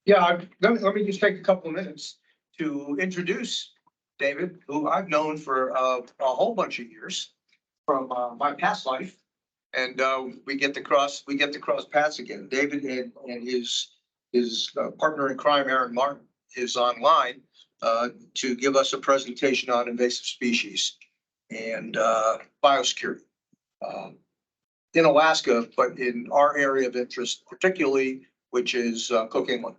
Yeah, let me just take a couple of minutes to introduce David, who I've known for a whole bunch of years from my past life. And we get to cross paths again. David and his partner in crime, Aaron Martin, is online to give us a presentation on invasive species and biosecurity in Alaska, but in our area of interest, particularly, which is Cook Inlet.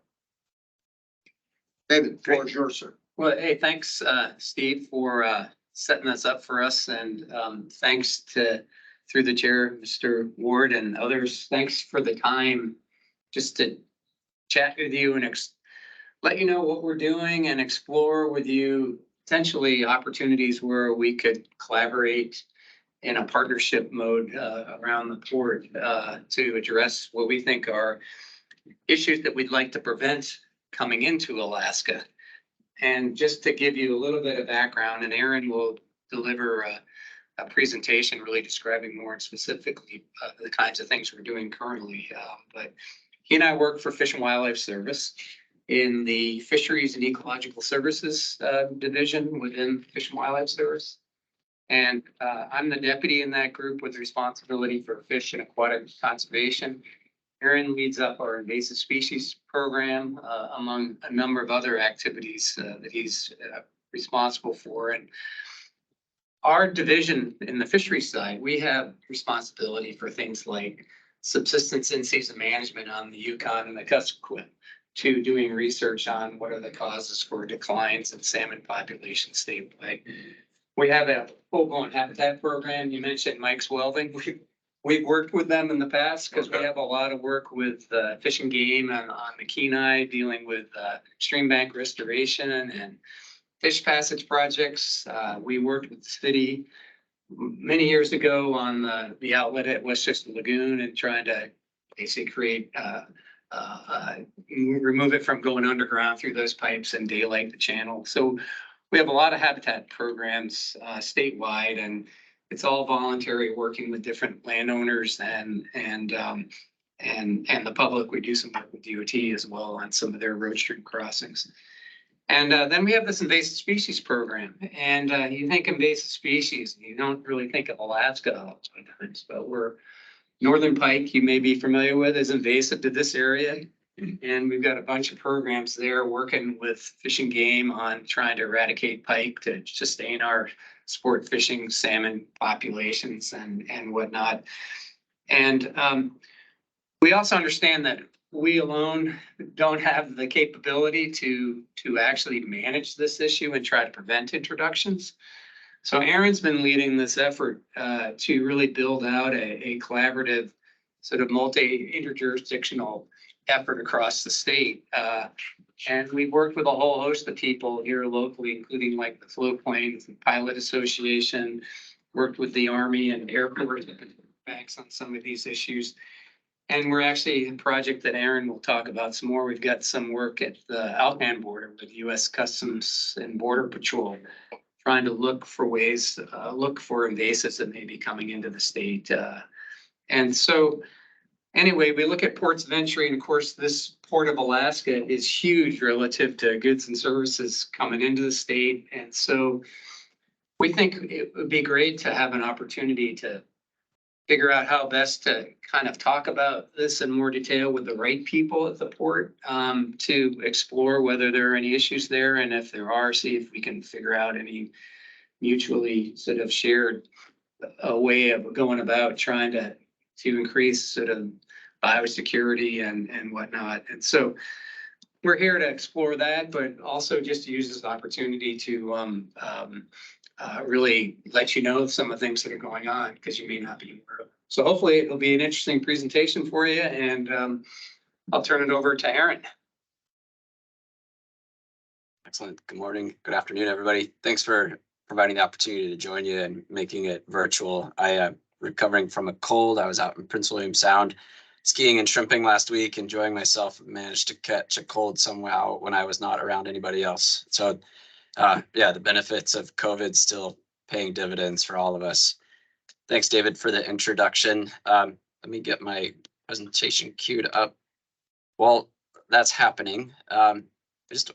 David, the floor is yours, sir. Well, hey, thanks, Steve, for setting this up for us, and thanks to, through the chair, Mr. Ward and others, thanks for the time just to chat with you and let you know what we're doing and explore with you potentially opportunities where we could collaborate in a partnership mode around the port to address what we think are issues that we'd like to prevent coming into Alaska. And just to give you a little bit of background, and Aaron will deliver a presentation really describing more specifically the kinds of things we're doing currently. But he and I work for Fish and Wildlife Service in the Fisheries and Ecological Services division within Fish and Wildlife Service. And I'm the deputy in that group with responsibility for fish and aquatic conservation. Aaron leads up our invasive species program, among a number of other activities that he's responsible for. And our division in the fishery side, we have responsibility for things like subsistence in-season management on the Yukon and the Kuskokwim, to doing research on what are the causes for declines in salmon population statewide. We have a full-blown habitat program. You mentioned Mike's Welding. We've worked with them in the past because we have a lot of work with Fish and Game on the Kenai, dealing with stream bank restoration and fish passage projects. We worked with the city many years ago on the outlet at Westchester Lagoon and trying to basically create, remove it from going underground through those pipes and daylight the channel. So we have a lot of habitat programs statewide, and it's all voluntary, working with different landowners and the public. We do some work with DOT as well on some of their road stream crossings. And then we have this invasive species program. And you think invasive species, you don't really think of Alaska sometimes, but northern pike, you may be familiar with, is invasive to this area. And we've got a bunch of programs there working with Fish and Game on trying to eradicate pike to sustain our sport fishing salmon populations and whatnot. And we also understand that we alone don't have the capability to actually manage this issue and try to prevent introductions. So Aaron's been leading this effort to really build out a collaborative sort of multi-interjurisdictional effort across the state. And we've worked with a whole host of people here locally, including like the Float Plains and Pilot Association, worked with the Army and Air Force banks on some of these issues. And we're actually a project that Aaron will talk about some more. We've got some work at the Alcan border with U.S. Customs and Border Patrol, trying to look for ways, look for invasives that may be coming into the state. And so anyway, we look at ports of entry, and of course, this port of Alaska is huge relative to goods and services coming into the state. And so we think it would be great to have an opportunity to figure out how best to kind of talk about this in more detail with the right people at the port, to explore whether there are any issues there. And if there are, see if we can figure out any mutually sort of shared a way of going about trying to increase sort of biosecurity and whatnot. And so we're here to explore that, but also just to use this opportunity to really let you know of some of the things that are going on, because you may not be aware of. So hopefully it'll be an interesting presentation for you, and I'll turn it over to Aaron. Excellent. Good morning, good afternoon, everybody. Thanks for providing the opportunity to join you and making it virtual. I am recovering from a cold. I was out in Prince William Sound skiing and shrimping last week, enjoying myself. Managed to catch a cold somehow when I was not around anybody else. So yeah, the benefits of COVID still paying dividends for all of us. Thanks, David, for the introduction. Let me get my presentation queued up. While that's happening, just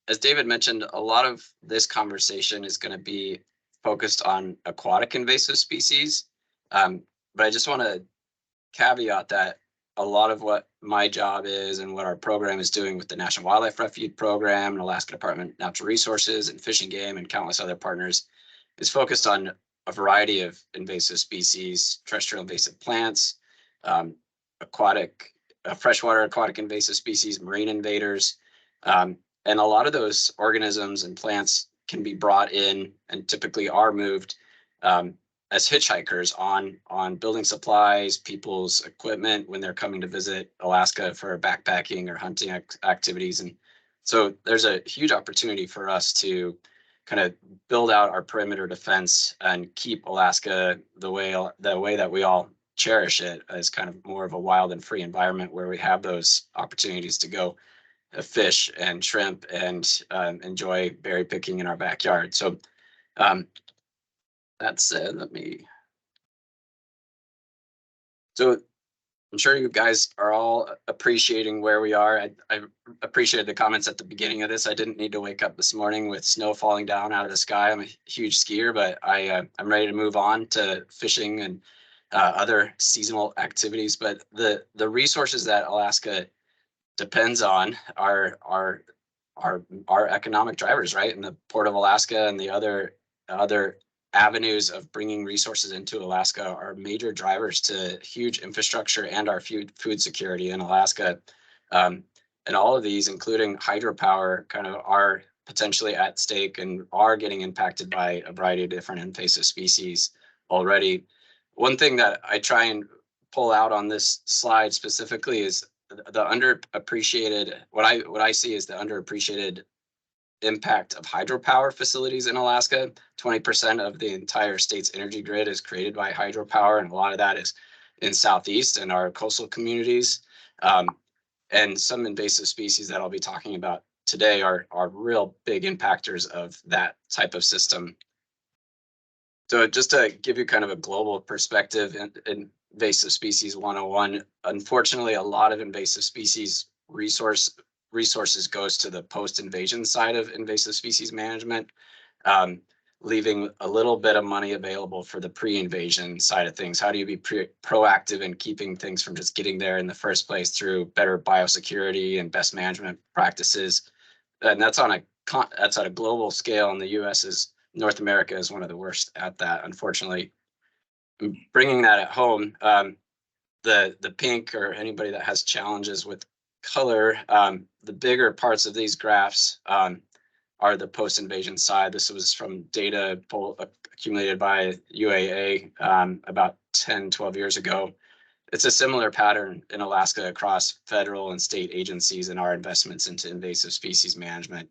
as David mentioned, a lot of this conversation is going to be focused on aquatic invasive species. But I just want to caveat that a lot of what my job is and what our program is doing with the National Wildlife Refuge Program and Alaska Department of Natural Resources and Fish and Game and countless other partners is focused on a variety of invasive species, terrestrial invasive plants, aquatic, freshwater aquatic invasive species, marine invaders. And a lot of those organisms and plants can be brought in and typically are moved as hitchhikers on building supplies, people's equipment when they're coming to visit Alaska for backpacking or hunting activities. And so there's a huge opportunity for us to kind of build out our perimeter defense and keep Alaska the way that we all cherish it as kind of more of a wild and free environment where we have those opportunities to go fish and shrimp and enjoy berry picking in our backyard. So that said, so I'm sure you guys are all appreciating where we are. I appreciated the comments at the beginning of this. I didn't need to wake up this morning with snow falling down out of the sky. I'm a huge skier, but I'm ready to move on to fishing and other seasonal activities. But the resources that Alaska depends on are economic drivers, right? And the Port of Alaska and the other avenues of bringing resources into Alaska are major drivers to huge infrastructure and our food security in Alaska. And all of these, including hydropower, kind of are potentially at stake and are getting impacted by a variety of different invasive species already. One thing that I try and pull out on this slide specifically is the underappreciated, what I see is the underappreciated impact of hydropower facilities in Alaska. 20% of the entire state's energy grid is created by hydropower, and a lot of that is in Southeast and our coastal communities. And some invasive species that I'll be talking about today are real big impactors of that type of system. So just to give you kind of a global perspective in invasive species 101, unfortunately, a lot of invasive species resources goes to the post-invasion side of invasive species management, leaving a little bit of money available for the pre-invasion side of things. How do you be proactive in keeping things from just getting there in the first place through better biosecurity and best management practices? And that's at a global scale, and the North America is one of the worst at that, unfortunately. Bringing that at home, the pink, or anybody that has challenges with color, the bigger parts of these graphs are the post-invasion side. This was from data accumulated by UAA about 10-12 years ago. It's a similar pattern in Alaska across federal and state agencies and our investments into invasive species management.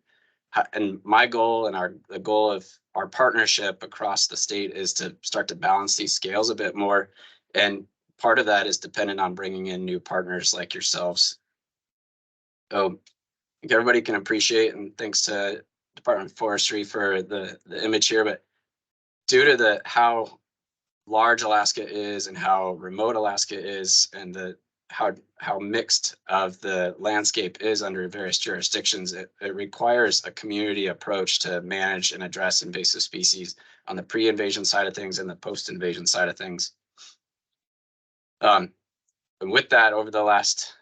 And my goal and the goal of our partnership across the state is to start to balance these scales a bit more. And part of that is dependent on bringing in new partners like yourselves. So I think everybody can appreciate, and thanks to Department of Forestry for the image here, but due to how large Alaska is and how remote Alaska is, and how mixed of the landscape is under various jurisdictions, it requires a community approach to manage and address invasive species on the pre-invasion side of things and the post-invasion side of things. And with that, over the last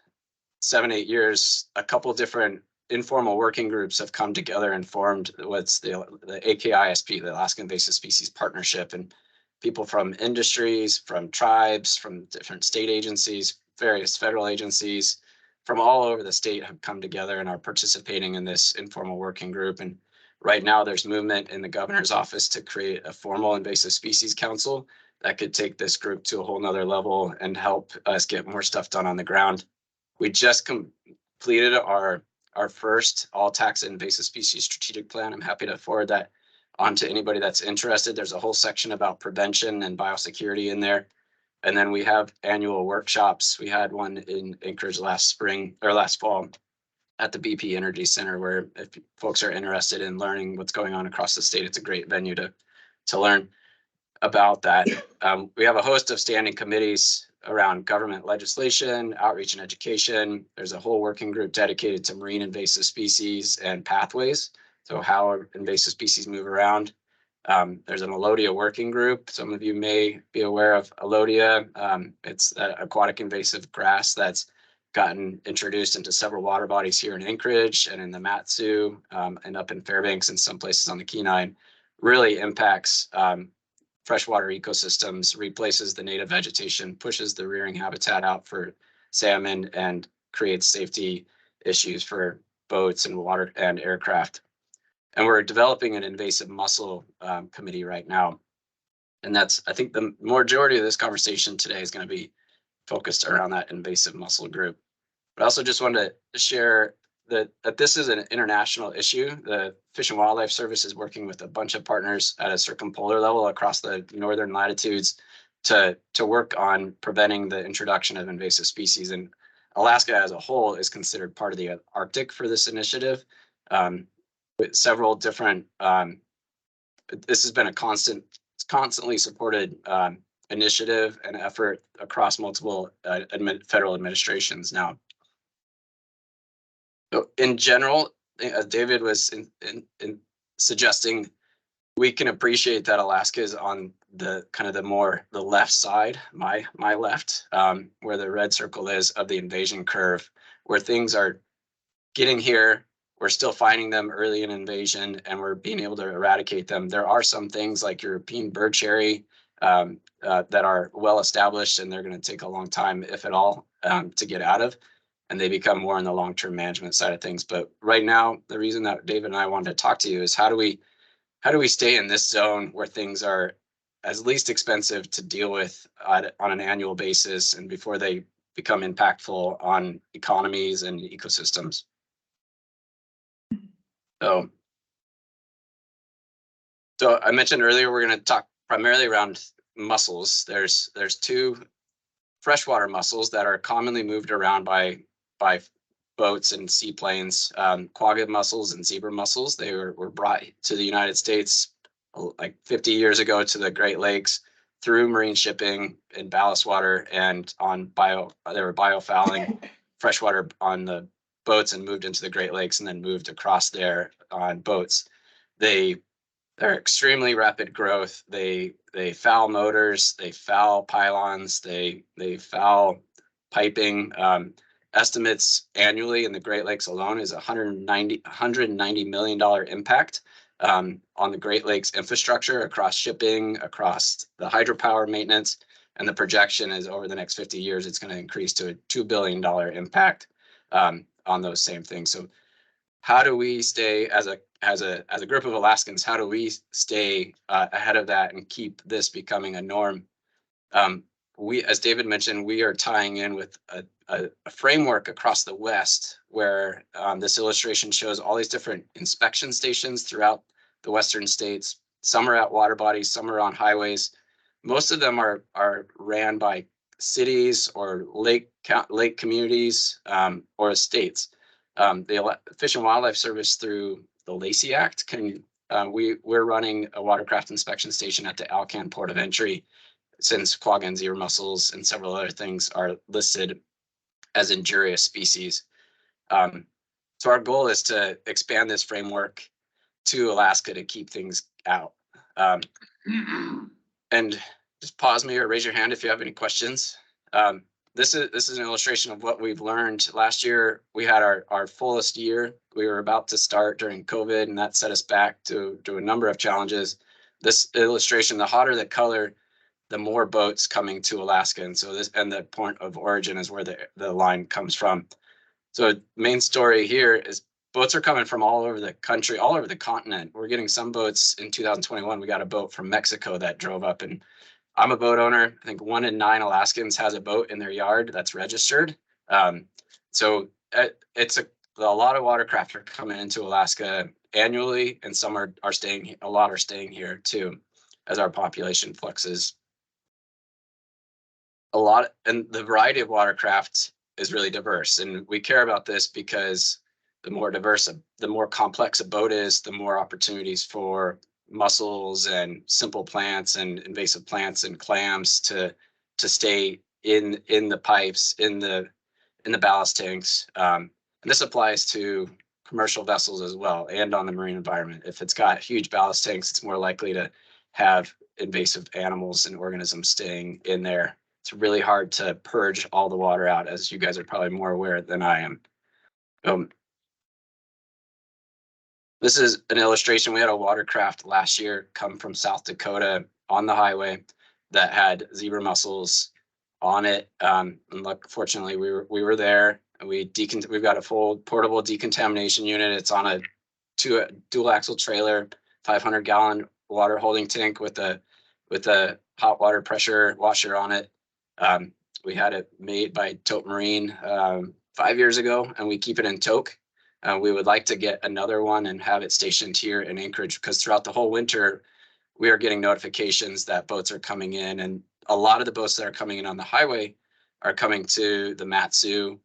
7-8 years, a couple different informal working groups have come together and formed what's the AKISP, the Alaska Invasive Species Partnership, and people from industries, from tribes, from different state agencies, various federal agencies from all over the state have come together and are participating in this informal working group. And right now there's movement in the governor's office to create a formal invasive species council that could take this group to a whole nother level and help us get more stuff done on the ground. We just completed our our first all tax invasive species strategic plan. I'm happy to forward that on to anybody that's interested. There's a whole section about prevention and biosecurity in there. And then we have annual workshops. We had one in Anchorage last spring or last fall at the BP Energy Center, where if folks are interested in learning what's going on across the state, it's a great venue to learn about that. We have a host of standing committees around government legislation, outreach and education. There's a whole working group dedicated to marine invasive species and pathways. So how invasive species move around. There's an Alodia working group. Some of you may be aware of Alodia. It's an aquatic invasive grass that's gotten introduced into several water bodies here in Anchorage and in the Matsu and up in Fairbanks and some places on the Kenai. Really impacts freshwater ecosystems, replaces the native vegetation, pushes the rearing habitat out for salmon, and creates safety issues for boats and water and aircraft. And we're developing an invasive mussel committee right now. And that's, I think the majority of this conversation today is going to be focused around that invasive mussel group. But I also just wanted to share that this is an international issue. The Fish and Wildlife Service is working with a bunch of partners at a circumpolar level across the northern latitudes to work on preventing the introduction of invasive species. And Alaska as a whole is considered part of the Arctic for this initiative. With several different, this has been a constantly supported initiative and effort across multiple federal administrations now. So in general, as David was in suggesting, we can appreciate that Alaska is on the kind of the left side, my left, where the red circle is of the invasion curve, where things are getting here. We're still finding them early in invasion, and we're being able to eradicate them. There are some things like European bird cherry that are well established, and they're going to take a long time, if at all, to get out of. And they become more in the long-term management side of things. But right now, the reason that David and I wanted to talk to you is how do we stay in this zone where things are as least expensive to deal with on an annual basis and before they become impactful on economies and ecosystems. So I mentioned earlier, we're going to talk primarily around mussels. There's two freshwater mussels that are commonly moved around by boats and seaplanes, quagga mussels and zebra mussels. They were brought to the United States like 50 years ago to the Great Lakes through marine shipping in ballast water and they were biofouling freshwater on the boats and moved into the Great Lakes and then moved across there on boats. They're extremely rapid growth. They foul motors, they foul pylons, they foul piping. Estimates annually in the Great Lakes alone is $190 million impact on the Great Lakes infrastructure across shipping, across the hydropower maintenance, and the projection is over the next 50 years, it's going to increase to a $2 billion impact on those same things. So how do we stay as a group of Alaskans, how do we stay ahead of that and keep this becoming a norm? We, as David mentioned, we are tying in with a framework across the West where this illustration shows all these different inspection stations throughout the Western states. Some are at water bodies, some are on highways. Most of them are ran by cities or lake communities or estates. The Fish and Wildlife Service through the Lacey Act we're running a watercraft inspection station at the Alcan Port of Entry, since quagga and zebra mussels and several other things are listed as injurious species. So our goal is to expand this framework to Alaska to keep things out. And just pause me or raise your hand if you have any questions. This is an illustration of what we've learned. Last year, we had our fullest year. We were about to start during COVID, and that set us back to a number of challenges. This illustration, the hotter the color, the more boats coming to Alaska. And so the point of origin is where the line comes from. So main story here is boats are coming from all over the country, all over the continent. We're getting some boats in 2021. We got a boat from Mexico that drove up, and I'm a boat owner. I think 1 in 9 Alaskans has a boat in their yard that's registered. So it's a lot of watercraft are coming into Alaska annually, and some are staying, a lot are staying here too, as our population fluxes. A lot, and the variety of watercraft is really diverse, and we care about this because the more diverse, the more complex a boat is, the more opportunities for mussels and simple plants and invasive plants and clams to stay in the pipes, in the ballast tanks. And this applies to commercial vessels as well, and on the marine environment. If it's got huge ballast tanks, it's more likely to have invasive animals and organisms staying in there. It's really hard to purge all the water out, as you guys are probably more aware than I am. This is an illustration. We had a watercraft last year come from South Dakota on the highway that had zebra mussels on it. And look, fortunately, we were there, and we've got a full portable decontamination unit. It's on a dual axle trailer, 500-gallon water holding tank with a hot water pressure washer on it. We had it made by Tote Marine 5 years ago, and we keep it in Toke. We would like to get another one and have it stationed here in Anchorage, because throughout the whole winter, we are getting notifications that boats are coming in, and a lot of the boats that are coming in on the highway are coming to the Matsu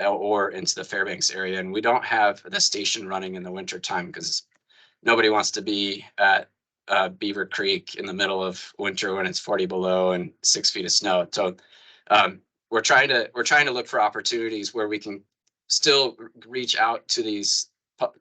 or into the Fairbanks area. And we don't have the station running in the winter time because nobody wants to be at Beaver Creek in the middle of winter when it's 40 below and 6 feet of snow. So we're trying to look for opportunities where we can still reach out to these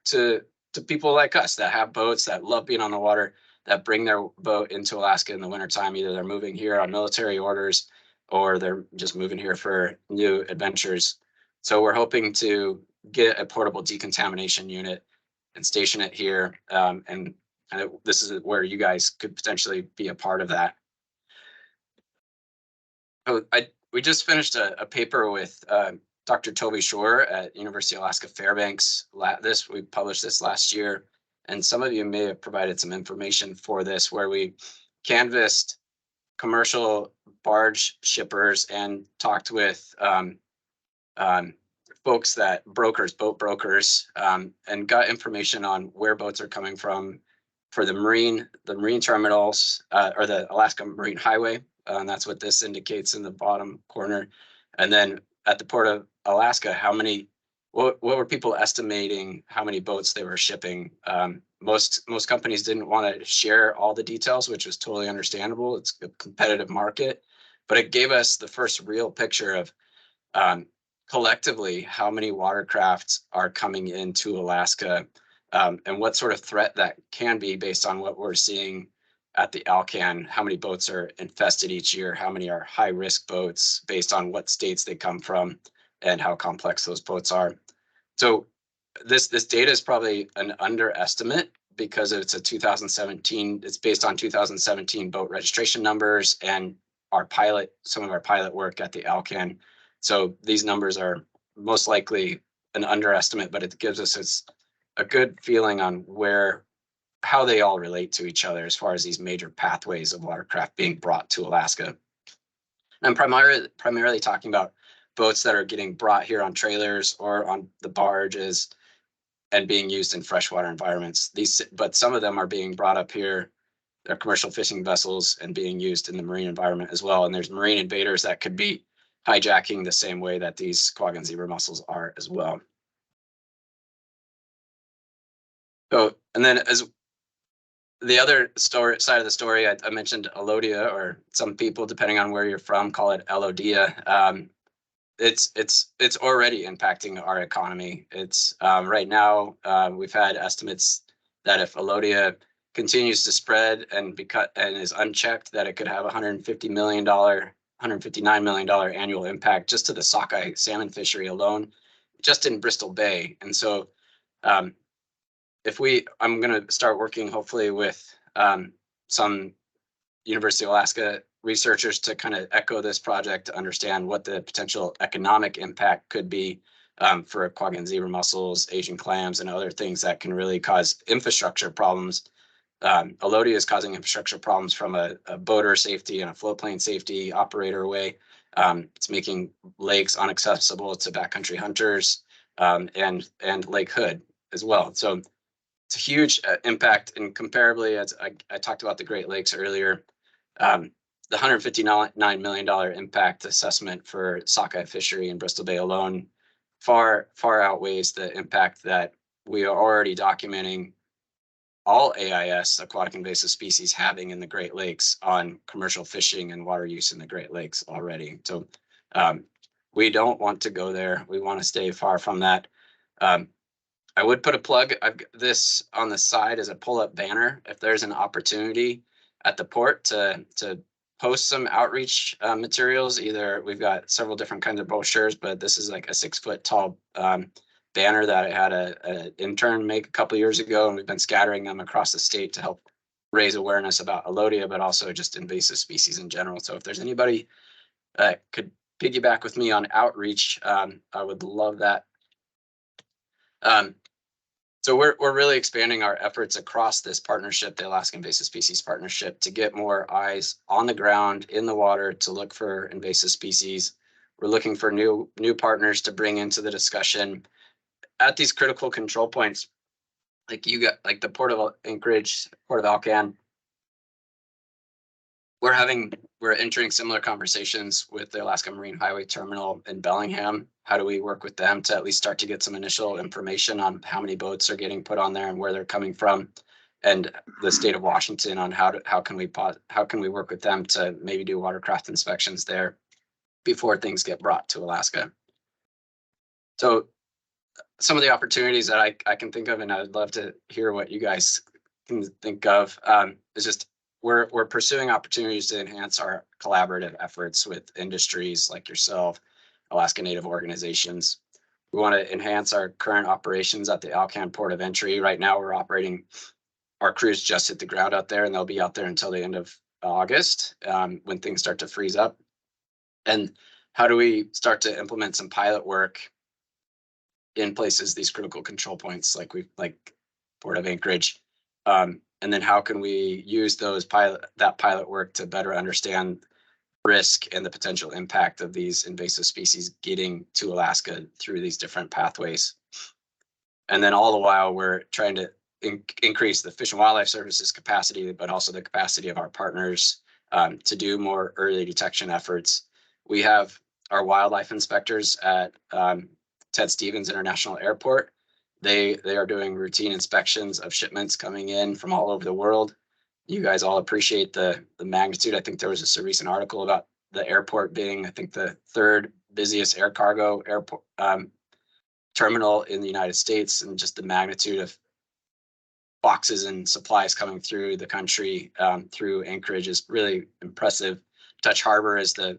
to people like us that have boats, that love being on the water, that bring their boat into Alaska in the wintertime. Either they're moving here on military orders or they're just moving here for new adventures. So we're hoping to get a portable decontamination unit and station it here. And this is where you guys could potentially be a part of that. Oh, we just finished a paper with Dr. Toby Shore at University of Alaska Fairbanks. We published this last year, and some of you may have provided some information for this, where we canvassed commercial barge shippers and talked with folks boat brokers, and got information on where boats are coming from for the marine terminals, or the Alaska Marine Highway. And that's what this indicates in the bottom corner. And then at the Port of Alaska, what were people estimating how many boats they were shipping? Most companies didn't want to share all the details, which was totally understandable. It's a competitive market, but it gave us the first real picture of collectively how many watercrafts are coming into Alaska, and what sort of threat that can be based on what we're seeing at the Alcan. How many boats are infested each year? How many are high risk boats based on what states they come from and how complex those boats are? So this data is probably an underestimate because it's it's based on 2017 boat registration numbers and some of our pilot work at the Alcan. So these numbers are most likely an underestimate, but it gives us a good feeling on how they all relate to each other as far as these major pathways of watercraft being brought to Alaska. I'm primarily talking about boats that are getting brought here on trailers or on the barges and being used in freshwater environments. But some of them are being brought up here. They're commercial fishing vessels and being used in the marine environment as well. And there's marine invaders that could be hijacking the same way that these quagga and zebra mussels are as well. So, and then as the other side of the story, I mentioned Elodia, or some people, depending on where you're from, call it Elodia. It's already impacting our economy. It's right now, we've had estimates that if Elodia continues to spread and is unchecked, that it could have $159 million annual impact just to the sockeye salmon fishery alone, just in Bristol Bay. And so I'm going to start working hopefully with some University of Alaska researchers to kind of echo this project to understand what the potential economic impact could be for quagga and zebra mussels, Asian clams, and other things that can really cause infrastructure problems. Elodia is causing infrastructure problems from a boater safety and a floatplane safety operator way. It's making lakes inaccessible to backcountry hunters. and Lake Hood as well. So it's a huge impact, and comparably, as I talked about the Great Lakes earlier, the $159 million impact assessment for sockeye fishery in Bristol Bay alone far outweighs the impact that we are already documenting all AIS, aquatic invasive species, having in the Great Lakes on commercial fishing and water use in the Great Lakes already. So we don't want to go there. We want to stay far from that. I would put a plug. I've got this on the side as a pull-up banner. If there's an opportunity at the port to post some outreach materials, either we've got several different kinds of brochures, but this is like a 6-foot tall banner that I had an intern make a couple of years ago, and we've been scattering them across the state to help raise awareness about Alodia, but also just invasive species in general. So if there's anybody that could piggyback with me on outreach, I would love that. So we're really expanding our efforts across this partnership, the Alaska Invasive Species Partnership, to get more eyes on the ground in the water to look for invasive species. We're looking for new partners to bring into the discussion at these critical control points, like the Port of Anchorage, Port of Alcan. We're entering similar conversations with the Alaska Marine Highway Terminal in Bellingham. How do we work with them to at least start to get some initial information on how many boats are getting put on there and where they're coming from, and the state of Washington on how can we work with them to maybe do watercraft inspections there before things get brought to Alaska. So some of the opportunities that I can think of, and I'd love to hear what you guys can think of, is just we're pursuing opportunities to enhance our collaborative efforts with industries like yourself, Alaska Native organizations. We want to enhance our current operations at the Alcan Port of Entry. Right now, we're operating, our crews just hit the ground out there, and they'll be out there until the end of August when things start to freeze up. And how do we start to implement some pilot work in places, these critical control points like Port of Anchorage? And then how can we use that pilot work to better understand risk and the potential impact of these invasive species getting to Alaska through these different pathways? And then all the while, we're trying to increase the Fish and Wildlife Services capacity, but also the capacity of our partners to do more early detection efforts. We have our wildlife inspectors at Ted Stevens International Airport. They are doing routine inspections of shipments coming in from all over the world. You guys all appreciate the magnitude. I think there was just a recent article about the airport being, I think, the 3rd busiest air cargo airport terminal in the United States, and just the magnitude of boxes and supplies coming through the country through Anchorage is really impressive. Dutch Harbor is I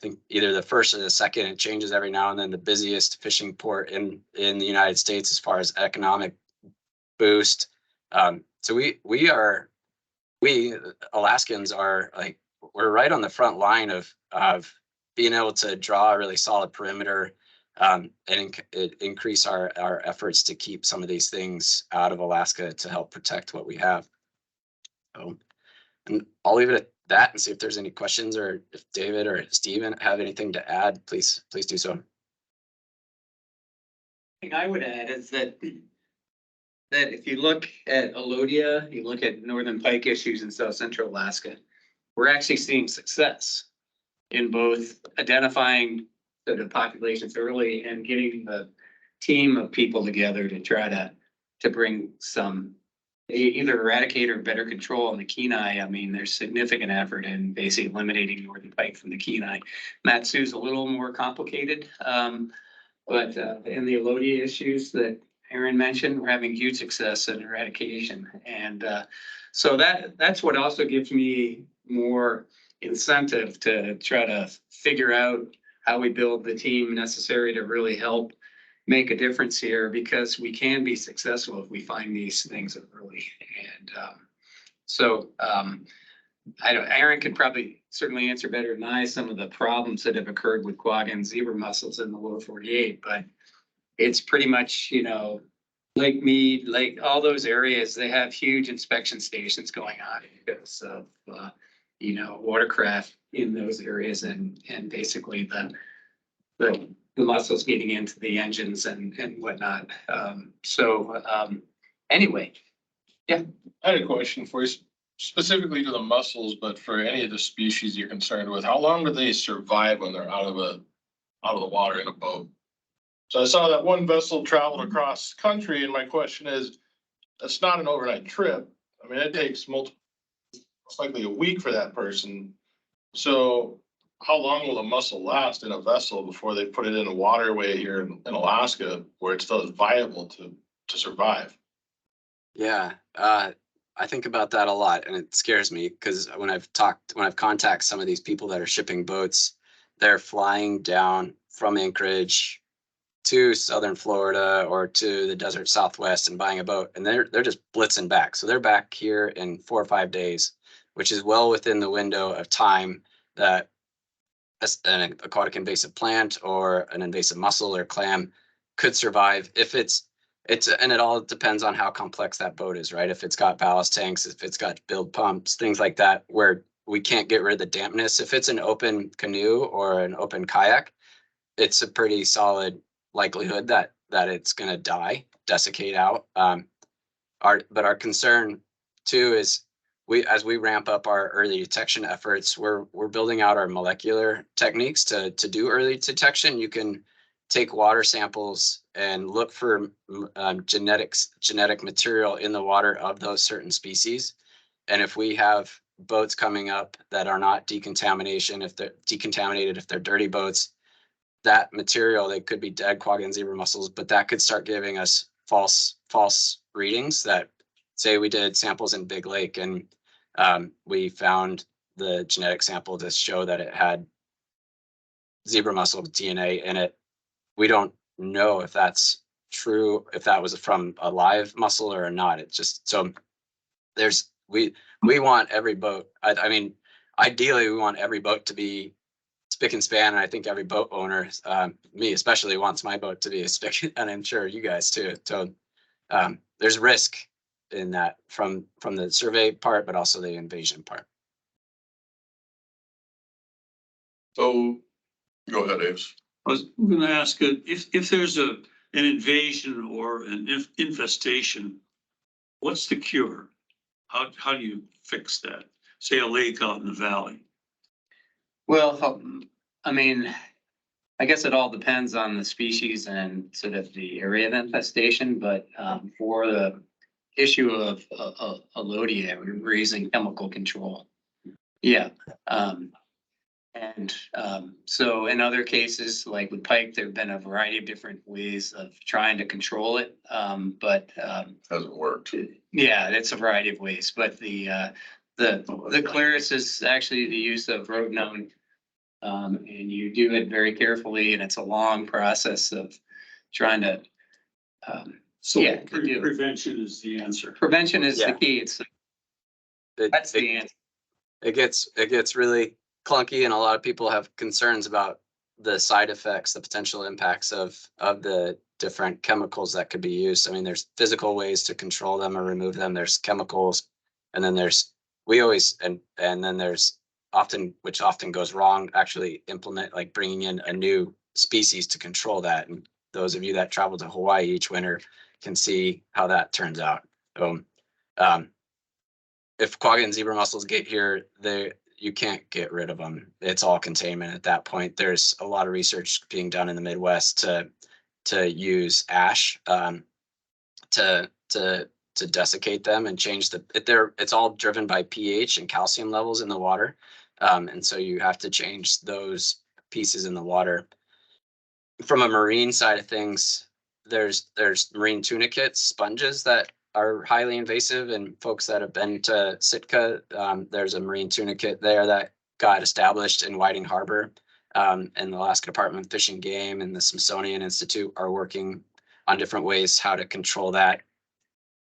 think either the first or the second. It changes every now and then. The busiest fishing port in the United States as far as economic boost. So we Alaskans are we're right on the front line of being able to draw a really solid perimeter and increase our efforts to keep some of these things out of Alaska to help protect what we have. So, and I'll leave it at that and see if there's any questions, or if David or Steven have anything to add, please do so. Thing I would add is that if you look at Alodia, you look at northern pike issues in South Central Alaska, we're actually seeing success in both identifying the populations early and getting the team of people together to try to bring some either eradicate or better control on the Kenai. I mean, there's significant effort in basically eliminating northern pike from the Kenai. Matsu's a little more complicated, but in the Alodia issues that Aaron mentioned, we're having huge success in eradication. And so that's what also gives me more incentive to try to figure out how we build the team necessary to really help make a difference here, because we can be successful if we find these things early. And Aaron could probably certainly answer better than I some of the problems that have occurred with quagga and zebra mussels in the lower 48, but it's pretty much, Lake Mead, all those areas, they have huge inspection stations going on because of, watercraft in those areas, and basically the the mussels getting into the engines and whatnot. Anyway, I had a question for you, specifically to the mussels, but for any of the species you're concerned with, how long do they survive when they're out of the water in a boat? So I saw that one vessel traveled across country, and my question is, that's not an overnight trip. I mean, it takes most likely a week for that person. So how long will a mussel last in a vessel before they put it in a waterway here in Alaska where it still is viable to survive? Yeah, I think about that a lot, and it scares me because when I've contacted some of these people that are shipping boats, they're flying down from Anchorage to southern Florida or to the desert Southwest and buying a boat, and they're just blitzing back. So they're back here in 4 or 5 days, which is well within the window of time that an aquatic invasive plant or an invasive mussel or clam could survive if and it all depends on how complex that boat is, right? If it's got ballast tanks, if it's got build pumps, things like that, where we can't get rid of the dampness. If it's an open canoe or an open kayak, it's a pretty solid likelihood that it's going to die, desiccate out. But our concern too is as we ramp up our early detection efforts, we're building out our molecular techniques to do early detection. You can take water samples and look for genetic material in the water of those certain species. And if we have boats coming up that are not decontaminated, if they're dirty boats, that material, they could be dead quagga and zebra mussels, but that could start giving us false readings. That say we did samples in Big Lake and we found the genetic sample to show that it had zebra mussel DNA in it. We don't know if that's true, if that was from a live mussel or not. It's just, so we want every boat. I mean, ideally we want every boat to be spick and span, and I think every boat owner, me especially, wants my boat to be a spick, and I'm sure you guys too. So there's risk in that from the survey part, but also the invasion part. So, go ahead, Ace. I was gonna ask, if there's an invasion or an infestation, what's the cure? How do you fix that? Say a lake out in the valley. well, I mean, I guess it all depends on the species and sort of the area of infestation, but for the issue of Alodia, we're using chemical control. Yeah. So in other cases, like with pike, there have been a variety of different ways of trying to control it. Hasn't worked. Yeah, it's a variety of ways, but the clearest is actually the use of rotenone. And you do it very carefully, and it's a long process of trying to, So yeah, to do. prevention is the answer. Prevention is the Yeah. key. That's the answer. It gets really clunky, and a lot of people have concerns about the side effects, the potential impacts of the different chemicals that could be used. I mean, there's physical ways to control them or remove them. There's chemicals, and then there's then there's which often goes wrong, actually implement, like bringing in a new species to control that. And those of you that travel to Hawaii each winter can see how that turns out. So if quagga and zebra mussels get here, you can't get rid of them. It's all containment at that point. There's a lot of research being done in the Midwest to use ash to desiccate them and change it's all driven by pH and calcium levels in the water. And so you have to change those pieces in the water. From a marine side of things, there's marine tunicates, sponges that are highly invasive, and folks that have been to Sitka, there's a marine tunicate there that got established in Whiting Harbor. And the Alaska Department of Fish and Game and the Smithsonian Institute are working on different ways how to control that.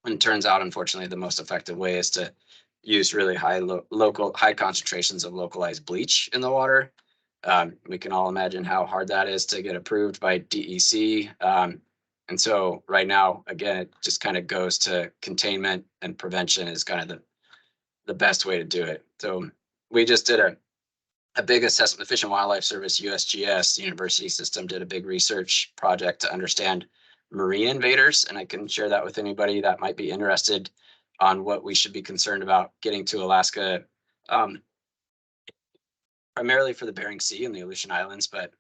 And it turns out, unfortunately, the most effective way is to use really high concentrations of localized bleach in the water. We can all imagine how hard that is to get approved by DEC. And so right now, again, it just kind of goes to containment, and prevention is kind of the best way to do it. So we just did a big assessment. The Fish and Wildlife Service, USGS, the university system did a big research project to understand marine invaders. And I can share that with anybody that might be interested on what we should be concerned about getting to Alaska. Primarily for the Bering Sea and the Aleutian Islands, but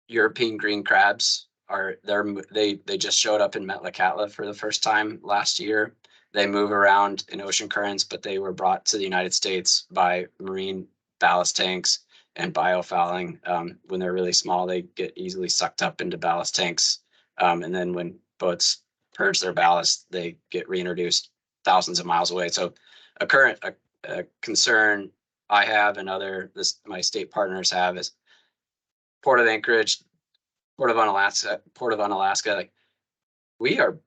European green crabs they just showed up in Metlakatla for the first time last year. They move around in ocean currents, but they were brought to the United States by marine ballast tanks and biofouling. When they're really small, they get easily sucked up into ballast tanks. And then when boats purge their ballast, they get reintroduced thousands of miles away. So a concern I have and my state partners have is Port of Anchorage, Port of Unalaska. Like we have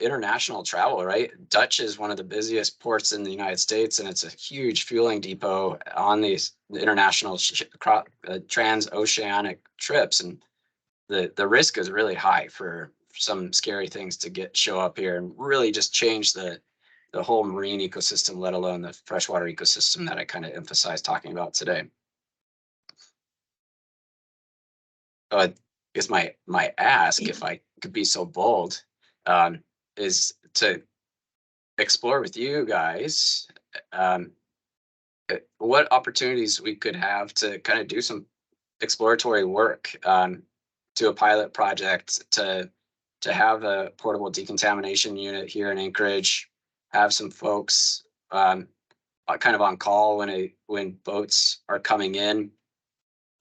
international travel, right? Dutch is one of the busiest ports in the United States, and it's a huge fueling depot on these international transoceanic trips. And the risk is really high for some scary things to show up here and really just change the whole marine ecosystem, let alone the freshwater ecosystem that I kind of emphasized talking about today. I guess my ask, if I could be so bold, is to explore with you guys what opportunities we could have to kind of do some exploratory work, to a pilot project to have a portable decontamination unit here in Anchorage, have some folks kind of on call when boats are coming in,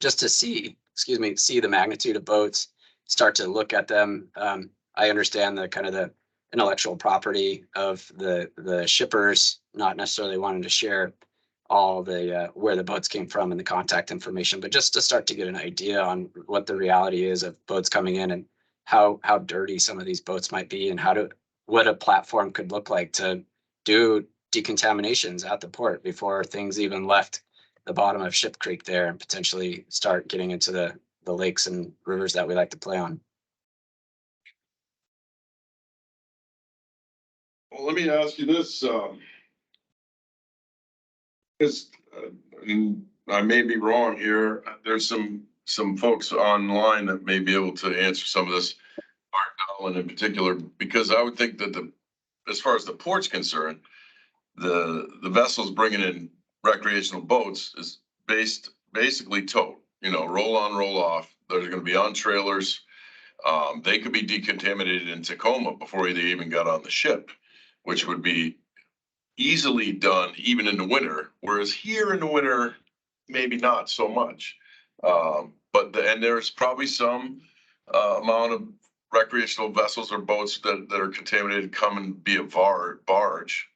just to see the magnitude of boats, start to look at them. I understand the kind of the intellectual property of the shippers, not necessarily wanting to share all the where the boats came from and the contact information, but just to start to get an idea on what the reality is of boats coming in and how dirty some of these boats might be, and what a platform could look like to do decontaminations at the port before things even left the bottom of Ship Creek there and potentially start getting into the lakes and rivers that we like to play on. Well, let me ask you this, because I may be wrong here. There's some folks online that may be able to answer some of this, Art Allen in particular, because I would think that as far as the port's concerned, the vessels bringing in recreational boats is basically towed, roll on, roll off. They're going to be on trailers. They could be decontaminated in Tacoma before they even got on the ship, which would be easily done even in the winter. Whereas here in the winter, maybe not so much. And there's probably some amount of recreational vessels or boats that are contaminated come and be a barge.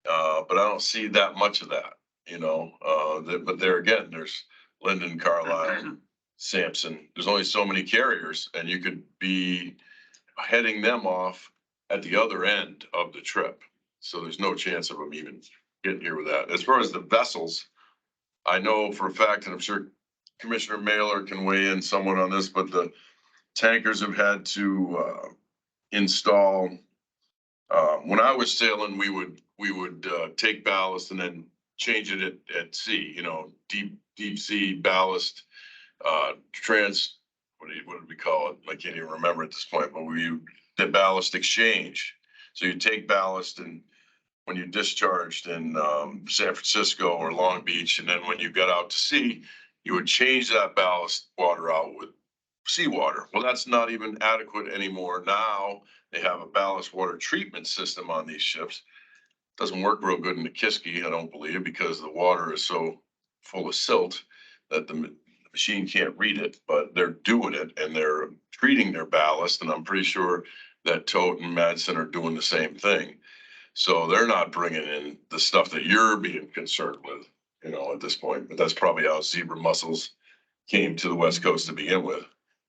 But I don't see that much of that, but there again, there's Linden, Carlisle, Sampson. There's only so many carriers, and you could be heading them off at the other end of the trip. So there's no chance of them even getting here with that. As far as the vessels, I know for a fact, and I'm sure Commissioner Mailer can weigh in somewhat on this, but the tankers have had to install. When I was sailing, we would take ballast and then change it at sea. Deep sea ballast, what did we call it? I can't even remember at this point. But the ballast exchange. So you take ballast, and when you discharged in San Francisco or Long Beach, and then when you got out to sea, you would change that ballast water out with seawater. Well, that's not even adequate anymore. Now they have a ballast water treatment system on these ships. Doesn't work real good in the Kiski, I don't believe, because the water is so full of silt that the machine can't read it, but they're doing it and they're treating their ballast. And I'm pretty sure that Tote and Madsen are doing the same thing. So they're not bringing in the stuff that you're being concerned with, at this point, but that's probably how zebra mussels came to the West Coast to begin with.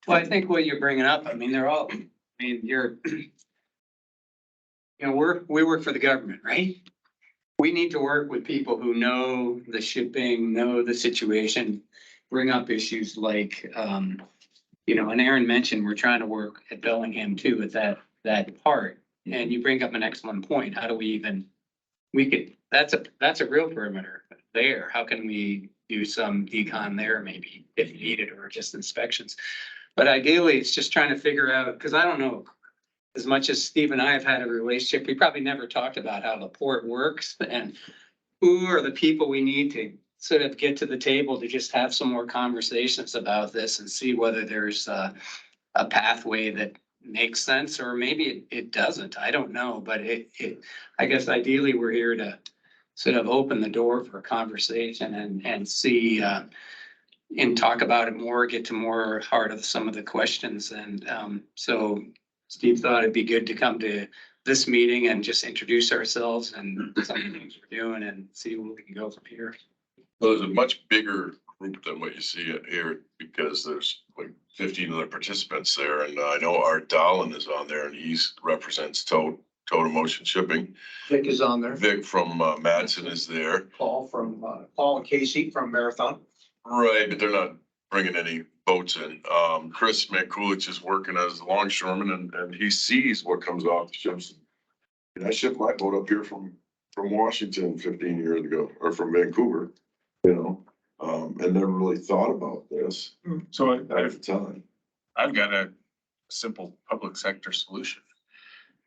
Well, I think what you're bringing up, we work for the government, right? We need to work with people who know the shipping, know the situation, bring up issues like, and Aaron mentioned, we're trying to work at Bellingham too with that part. And you bring up an excellent point. How do that's a real perimeter there. How can we do some decon there maybe if needed, or just inspections. But ideally, it's just trying to figure out, because I don't know, as much as Steve and I have had a relationship, we probably never talked about how the port works and who are the people we need to sort of get to the table to just have some more conversations about this and see whether there's a pathway that makes sense, or maybe it doesn't. I don't know, but I guess ideally we're here to sort of open the door for a conversation and see, and talk about it more, get to more heart of some of the questions. And so Steve thought it'd be good to come to this meeting and just introduce ourselves and some of the things we're doing and see where we can go from here. Well, there's a much bigger group than what you see here because there's like 15 other participants there. And I know Art Dahlen is on there and he represents Total Motion Shipping. Vic is on there. Vic from Madsen is there. Paul and Casey from Marathon. Right, but they're not bringing any boats in. Chris Mankulich is working as a longshoreman and he sees what comes off the ships. And I shipped my boat up here from Washington 15 years ago, or from Vancouver, you know, and never really thought about this So at the time. I've got a simple public sector solution.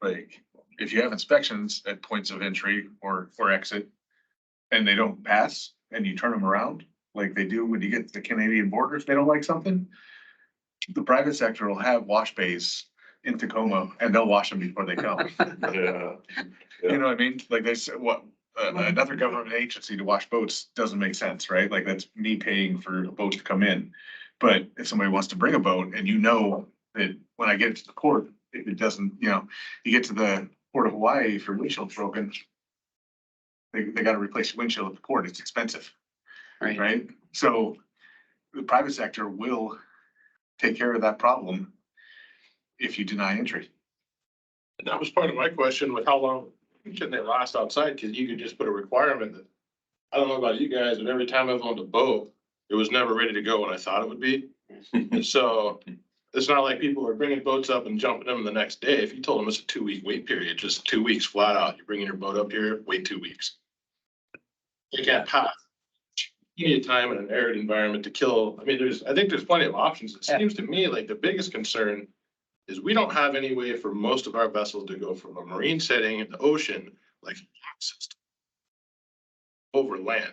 Like, if you have inspections at points of entry or exit and they don't pass and you turn them around, like they do when you get to the Canadian border, if they don't like something, the private sector will have wash bays in Tacoma and they'll wash them before they come. Yeah. You know what I mean? Like they said, what, another government agency to wash boats doesn't make sense, right? Like that's me paying for a boat to come in. But if somebody wants to bring a boat and you know that when I get it to the port, if it doesn't, you know, you get to the Port of Hawaii, if your windshield's broken, they gotta replace your windshield at the port. It's expensive, right? So the private sector will take care of that problem if you deny entry. And that was part of my question with how long can they last outside? Cause you could just put a requirement that, I don't know about you guys, but every time I've owned a boat, it was never ready to go when I thought it would be. So it's not like people are bringing boats up and jumping them the next day. If you told them it's a 2-week wait period, just 2 weeks flat out, you're bringing your boat up here, wait 2 weeks. You can't pass. You need time in an arid environment to kill. I mean, I think there's plenty of options. It seems to me like the biggest concern is we don't have any way for most of our vessels to go from a marine setting in the ocean, like system, over land.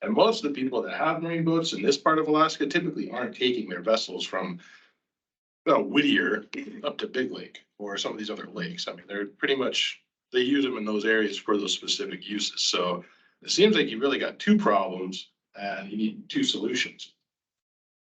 And most of the people that have marine boats in this part of Alaska typically aren't taking their vessels from Whittier up to Big Lake or some of these other lakes. I mean, they're pretty much, they use them in those areas for those specific uses. So it seems like you really got two problems and you need two solutions.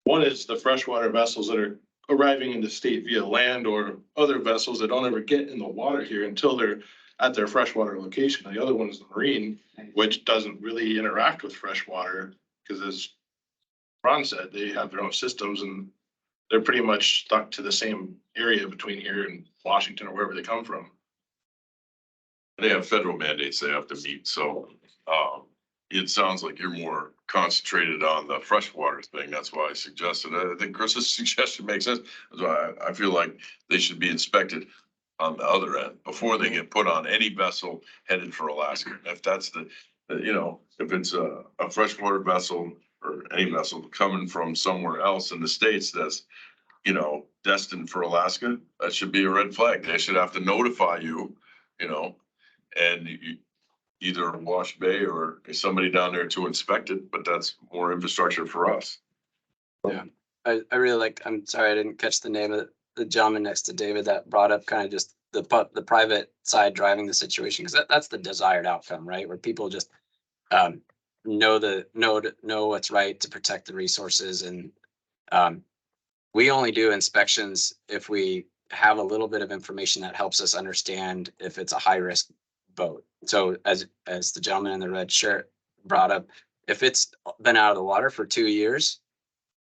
One is the freshwater vessels that are arriving in the state via land, or other vessels that don't ever get in the water here until they're at their freshwater location. The other one is the marine, which doesn't really interact with freshwater because, as Ron said, they have their own systems and they're pretty much stuck to the same area between here and Washington or wherever they come from. They have federal mandates they have to meet, so it sounds like you're more concentrated on the freshwater thing. That's why I suggested it. I think Chris's suggestion makes sense. That's why I feel like they should be inspected on the other end before they get put on any vessel headed for Alaska. If that's you know, if it's a freshwater vessel or any vessel coming from somewhere else in the States that's, you know, destined for Alaska, that should be a red flag. They should have to notify you, you know, and you either Wash Bay or somebody down there to inspect it, but that's more infrastructure for us. Yeah, I really like, I'm sorry, I didn't catch the name of the gentleman next to David that brought up kind of just the private side driving the situation, because that's the desired outcome, right? Where people just know what's right to protect the resources. And we only do inspections if we have a little bit of information that helps us understand if it's a high risk boat. So as the gentleman in the red shirt brought up, if it's been out of the water for 2 years,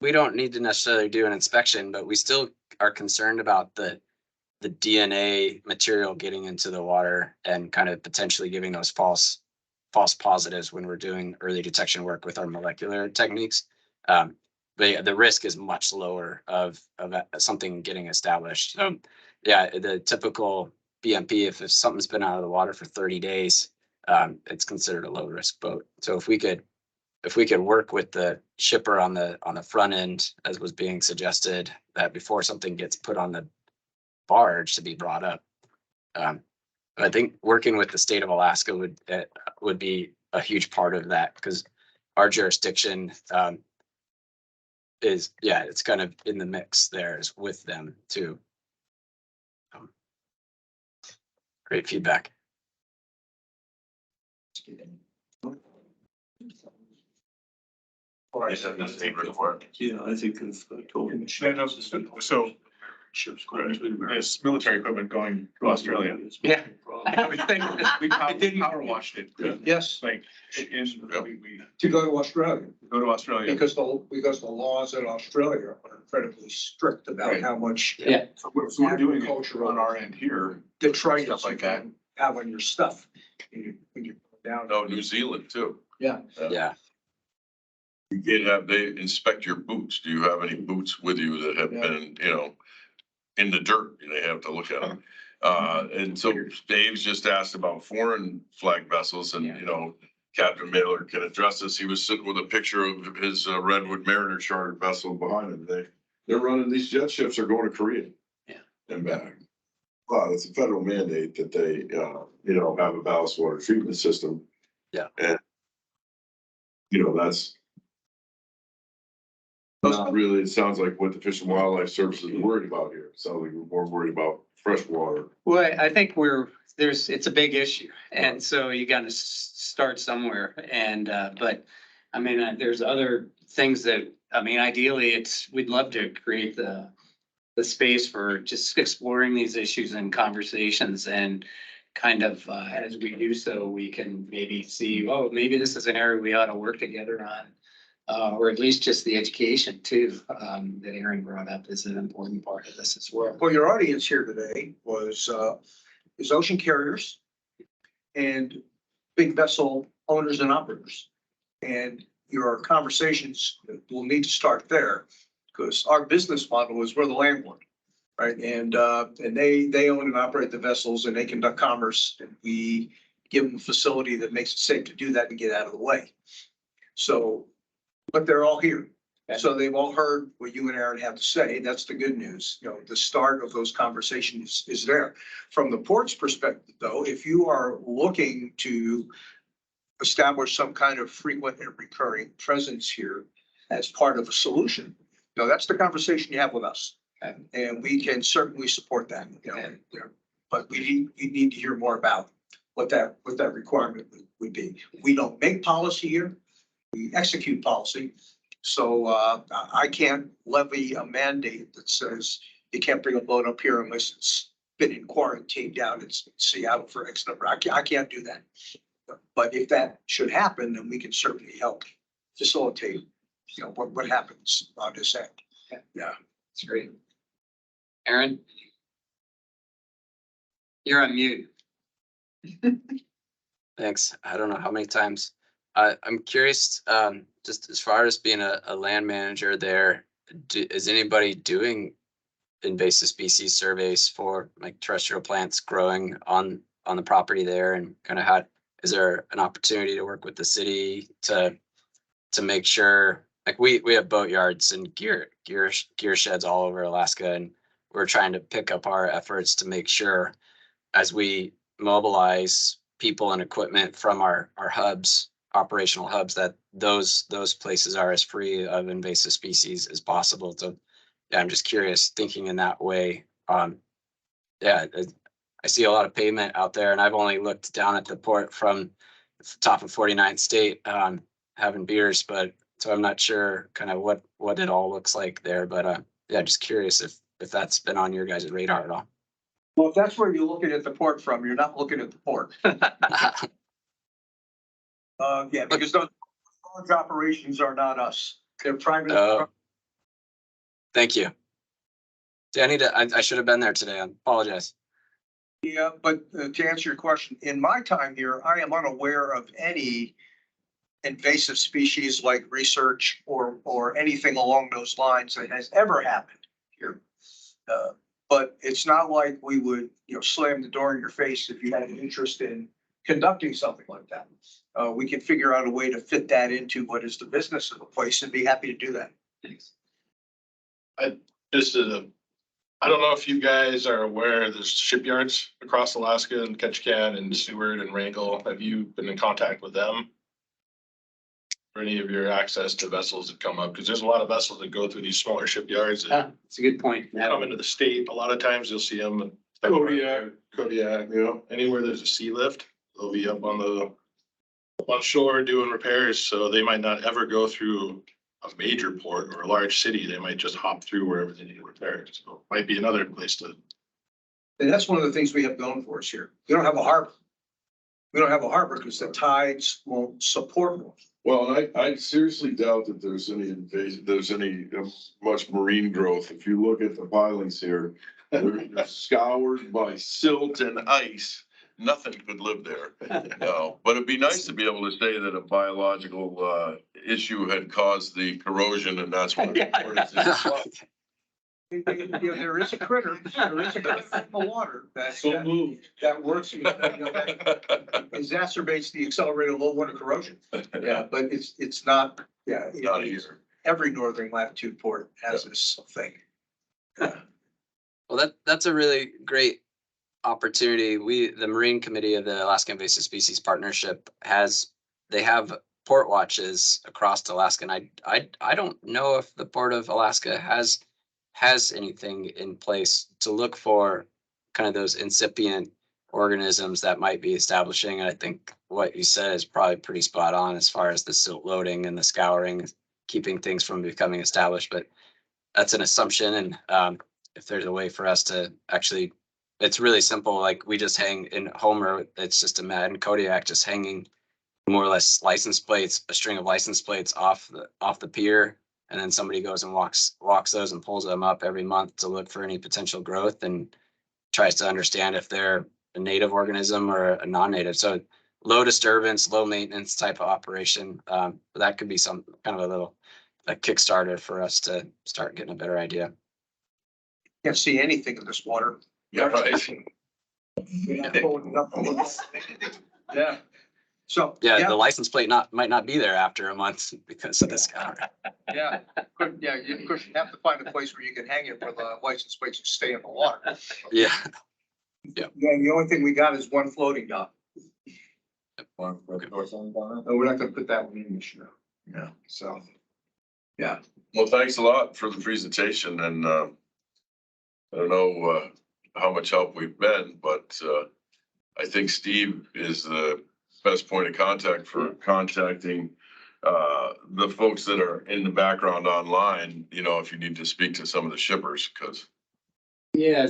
we don't need to necessarily do an inspection, but we still are concerned about the DNA material getting into the water and kind of potentially giving those false positives when we're doing early detection work with our molecular techniques. But yeah, the risk is much lower of something getting established. So yeah, the typical BMP, if something's been out of the water for 30 days, it's considered a low risk boat. So if we could if we could work with the shipper on the front end, as was being suggested, that before something gets put on the barge to be brought up. I think working with the state of Alaska would be a huge part of that, because our jurisdiction is, yeah, it's kind of in the mix there is with them too. Great feedback. I said the same report. Yeah, I think of total. So Ships going between America. this military equipment going to Australia. Yeah. I was thinking that. We power washed it. Yes, Like, we to go to Australia, go to Australia. because the laws in Australia are incredibly strict about Right. how much Yeah. So we're doing it on our end here. detritus Stuff like that. you have on your stuff. When you go down. No, New Zealand too. Yeah. Yeah. You can't have, they inspect your boots. Do you have any boots with you that have been, in the dirt? They have to look at them. And so Dave's just asked about foreign flag vessels and, Captain Mailer can address this. He was sitting with a picture of his Redwood Mariner chartered vessel behind him. They're running, these jet ships are going to Korea. Yeah. And back. Well, it's a federal mandate that they, have a ballast water treatment system. Yeah. And, that's not really, it sounds like what the Fish and Wildlife Service is worried about here. It sounds like we're more worried about fresh water. Well, I think it's a big issue, and so you gotta start somewhere, and, but, I mean, there's other things that, ideally, we'd love to create the space for just exploring these issues and conversations, and kind of, as we do so, we can maybe see, oh, maybe this is an area we ought to work together on. Or at least just the education too, that Aaron brought up is an important part of this as well. Well, your audience here today is ocean carriers and big vessel owners and operators. And your conversations will need to start there, because our business model is we're the landlord, right? And they own and operate the vessels, and they conduct commerce, and we give them a facility that makes it safe to do that and get out of the way. So, but they're all here. So they've all heard what you and Aaron have to say. That's the good news. The start of those conversations is there. From the port's perspective, though, if you are looking to establish some kind of frequent and recurring presence here as part of a solution, that's the conversation you have with us. And we can certainly support that, but we need to hear more about what that requirement would be. We don't make policy here. We execute policy. So I can't levy a mandate that says you can't bring a boat up here unless it's been in quarantine down in Seattle for X number. I can't do that. But if that should happen, then we can certainly help facilitate, what happens on this end. Yeah. It's great. Aaron? You're on mute. Thanks. I don't know how many times. I'm curious, just as far as being a land manager there, is anybody doing invasive species surveys for like terrestrial plants growing on the property there, and kind of is there an opportunity to work with the city to make sure, like we have boat yards and gear sheds all over Alaska, and we're trying to pick up our efforts to make sure as we mobilize people and equipment from our hubs, operational hubs, that those places are as free of invasive species as possible. So yeah, I'm just curious, thinking in that way. Yeah, I see a lot of pavement out there, and I've only looked down at the port from the top of 49th State, having beers, but so I'm not sure kind of what it all looks like there. But yeah, just curious if that's been on your guys' radar at all. Well, if that's where you're looking at the port from, you're not looking at the port. Yeah, because those large operations are not us. They're private. Thank you. Yeah, I should have been there today. I apologize. Yeah, but to answer your question, in my time here, I am unaware of any invasive species like research or anything along those lines that has ever happened here. But it's not like we would, slam the door in your face if you had an interest in conducting something like that. We can figure out a way to fit that into what is the business of the place and be happy to do that. Thanks. Just as a, I don't know if you guys are aware, there's shipyards across Alaska and Ketchikan and Seward and Wrangell. Have you been in contact with them? For any of your access to vessels that come up? Because there's a lot of vessels that go through these smaller shipyards that It's a good point. come into the state. A lot of times you'll see them. Kodiak, you know, anywhere there's a sea lift, they'll be up on shore doing repairs. So they might not ever go through a major port or a large city. They might just hop through wherever they need repairs. So might be another place to. And that's one of the things we have going for us here. We don't have a harbor. We don't have a harbor because the tides won't support one. Well, I seriously doubt that there's any much marine growth. If you look at the pilings here, they're scoured by silt and ice. Nothing could live there. No, but it'd be nice to be able to say that a biological issue had caused the corrosion and that's what. There is a critter in the water So moved. that works, that exacerbates the accelerated low water corrosion. Yeah, but it's not, yeah. Not here. Every northern latitude port has this thing. Well, that's a really great opportunity. The Marine Committee of the Alaska Invasive Species Partnership they have port watches across Alaska. And I don't know if the Port of Alaska has anything in place to look for kind of those incipient organisms that might be establishing. And I think what you said is probably pretty spot on as far as the silt loading and the scouring, keeping things from becoming established. But that's an assumption. And if there's a way for us to actually, it's really simple. Like we just hang in Homer, it's just a Madden Kodiak just hanging more or less license plates, a string of license plates off the pier. And then somebody goes and walks those and pulls them up every month to look for any potential growth and tries to understand if they're a native organism or a non-native. So low disturbance, low maintenance type of operation. That could be some kind of a Kickstarter for us to start getting a better idea. Can't see anything in this water. Yeah, right. Yeah. So. Yeah, the license plate might not be there after a month because of this guy. Yeah, you of course you have to find a place where you can hang it where the license plates will stay in the water. Yeah. Yeah, the only thing we got is one floating dock. And we're not gonna put that one in this year. Yeah, so. Yeah. Well, thanks a lot for the presentation and I don't know how much help we've been, but I think Steve is the best point of contact for contacting the folks that are in the background online, you know, if you need to speak to some of the shippers, because. Yeah,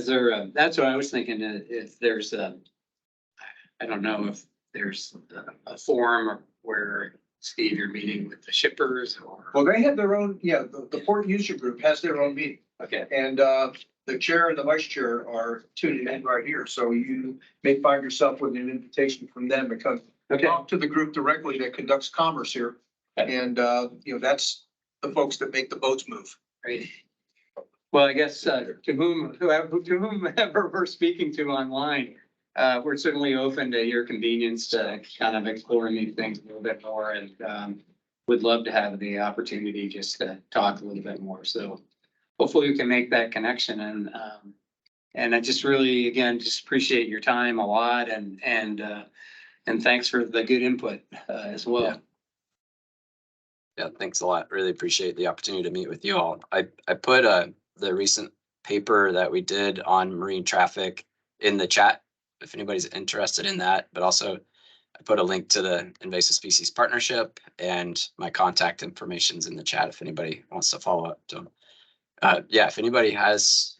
that's what I was thinking, if there's I don't know if there's a forum where, Steve, you're meeting with the shippers or. Well, they have their own, the port user group has their own meeting. Okay. And the chair and the vice chair are tuning in right here. So you may find yourself with an invitation from them to come talk to the group directly that conducts commerce here. And, that's the folks that make the boats move. Right. Well, I guess to whomever we're speaking to online, we're certainly open to your convenience to kind of exploring these things a little bit more and would love to have the opportunity just to talk a little bit more. So hopefully we can make that connection and I just really, again, just appreciate your time a lot and thanks for the good input as well. Yeah, thanks a lot. Really appreciate the opportunity to meet with you all. I put the recent paper that we did on marine traffic in the chat, if anybody's interested in that, but also I put a link to the Invasive Species Partnership and my contact information's in the chat if anybody wants to follow up. So yeah, if anybody has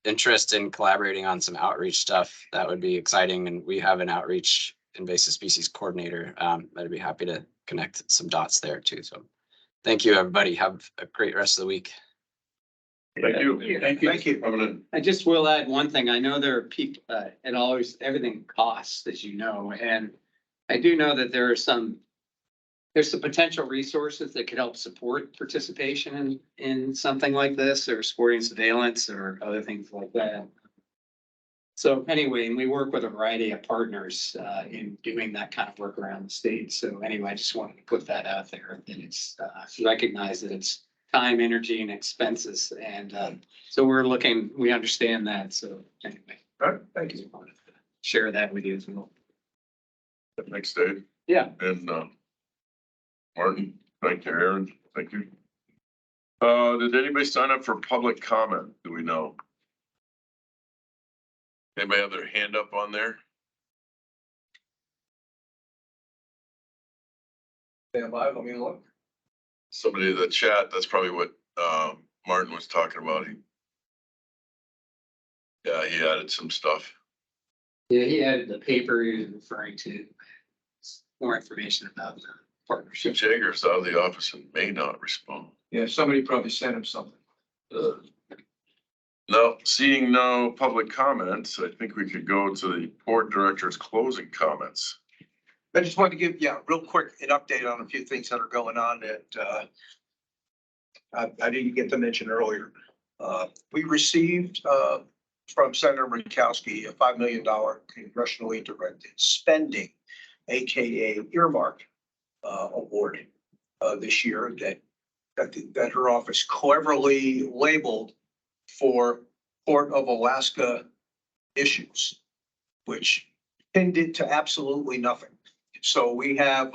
interest in collaborating on some outreach stuff, that would be exciting. And we have an outreach invasive species coordinator. I'd be happy to connect some dots there too. So thank you, everybody. Have a great rest of the week. Thank you. Thank you. I just will add one thing. I know there are people, everything costs, as you know, and I do know that there's some potential resources that could help support participation in something like this or sporting surveillance or other things like that. So anyway, and we work with a variety of partners in doing that kind of work around the state. So anyway, I just wanted to put that out there, that it's recognize that it's time, energy, and expenses. And so we understand that. So anyway. All right, thank you. Wanted to share that with you as well. Thanks, Dave. Yeah. And, Martin, thank you, Aaron, thank you. Did anybody sign up for public comment? Do we know? Anybody have their hand up on there? Stand by, let me look. Somebody in the chat, that's probably what, Martin was talking about. Yeah, he added some stuff. Yeah, he added the paper he was referring to, more information about the partnership. Jager's out of the office and may not respond. Yeah, somebody probably sent him something. No, seeing no public comments, I think we could go to the port director's closing comments. I just wanted to give, real quick, an update on a few things that are going on that, I didn't get to mention earlier. We received, from Senator Murkowski, a $5 million congressionally directed spending, AKA earmark, award, this year that her office cleverly labeled for Port of Alaska issues, which pinned it to absolutely nothing. So we have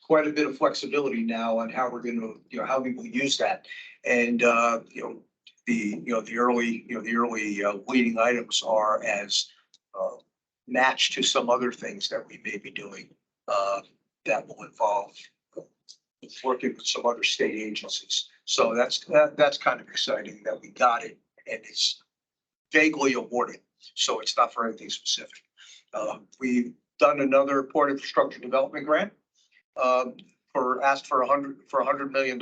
quite a bit of flexibility now on how we're going to, how we will use that. And the early leading items are as matched to some other things that we may be doing that will involve working with some other state agencies. So that's kind of exciting that we got it, and it's vaguely awarded, so it's not for anything specific. We've done another port infrastructure development grant, asked for $100 million,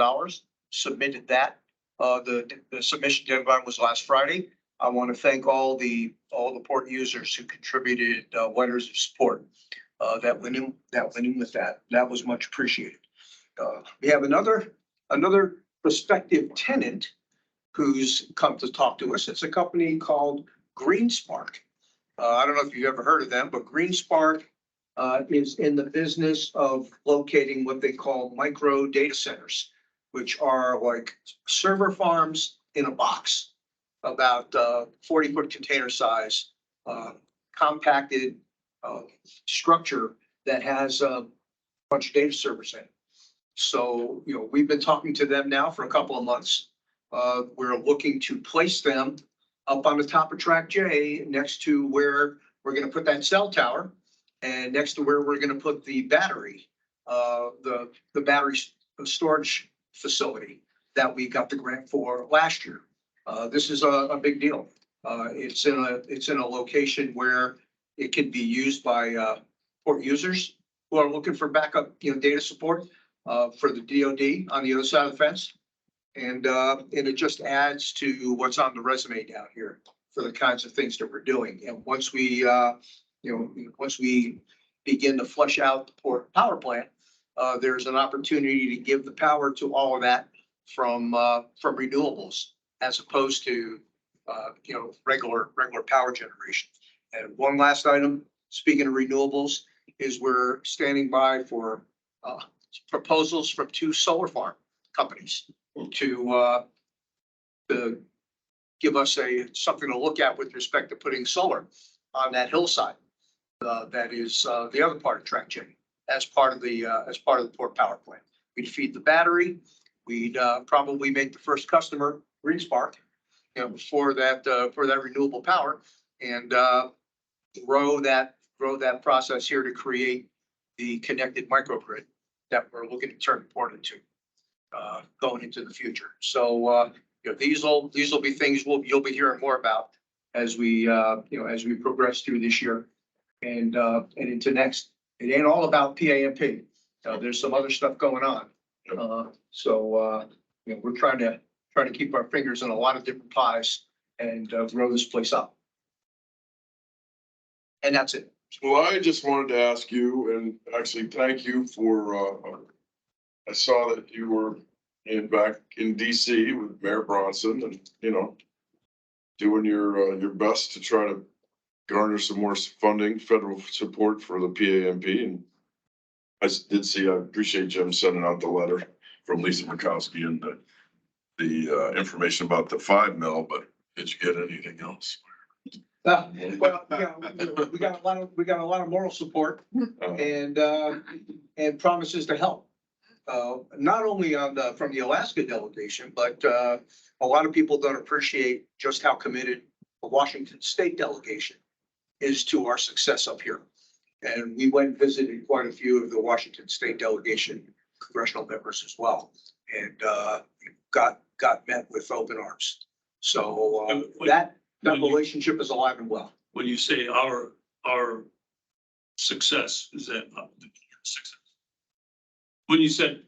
submitted that. The submission deadline was last Friday. I want to thank all the port users who contributed letters of support that went in with that. That was much appreciated. We have another prospective tenant who's come to talk to us. It's a company called GreenSpark. I don't know if you've ever heard of them, but GreenSpark is in the business of locating what they call micro data centers, which are like server farms in a box, about 40-foot container size, compacted structure that has a bunch of data servers in it. So, we've been talking to them now for a couple of months. We're looking to place them up on the top of Track J next to where we're going to put that cell tower and next to where we're going to put the battery, the battery storage facility that we got the grant for last year. This is a big deal. It's in a location where it can be used by port users who are looking for backup, data support for the DoD on the other side of the fence. And it just adds to what's on the resume down here for the kinds of things that we're doing. And once we begin to flush out the port power plant, there's an opportunity to give the power to all of that from renewables as opposed to regular power generation. And one last item, speaking of renewables, is we're standing by for proposals from 2 solar farm companies to give us something to look at with respect to putting solar on that hillside. That is the other part of Track J as part of the port power plant. We'd feed the battery. We'd probably make the first customer GreenSpark, for that renewable power, and grow that process here to create the connected microgrid that we're looking to turn the port into going into the future. So these will be things you'll be hearing more about as we progress through this year and into next. It ain't all about PAMP. There's some other stuff going on. We're trying to keep our fingers in a lot of different pies and grow this place up. And that's it. Well, I just wanted to ask you, and actually thank you for, I saw that you were back in DC with Mayor Bronson and, doing your best to try to garner some more funding, federal support for the PAMP, and I did see, I appreciate Jim sending out the letter from Lisa Murkowski and the information about the 5 mil, but did you get anything else? Well, yeah, we got a lot of moral support and promises to help. Not only from the Alaska delegation, but a lot of people don't appreciate just how committed the Washington State delegation is to our success up here. And we went and visited quite a few of the Washington State delegation congressional members as well, and got met with open arms. So that relationship is alive and well. When you say our success, is that success? When you said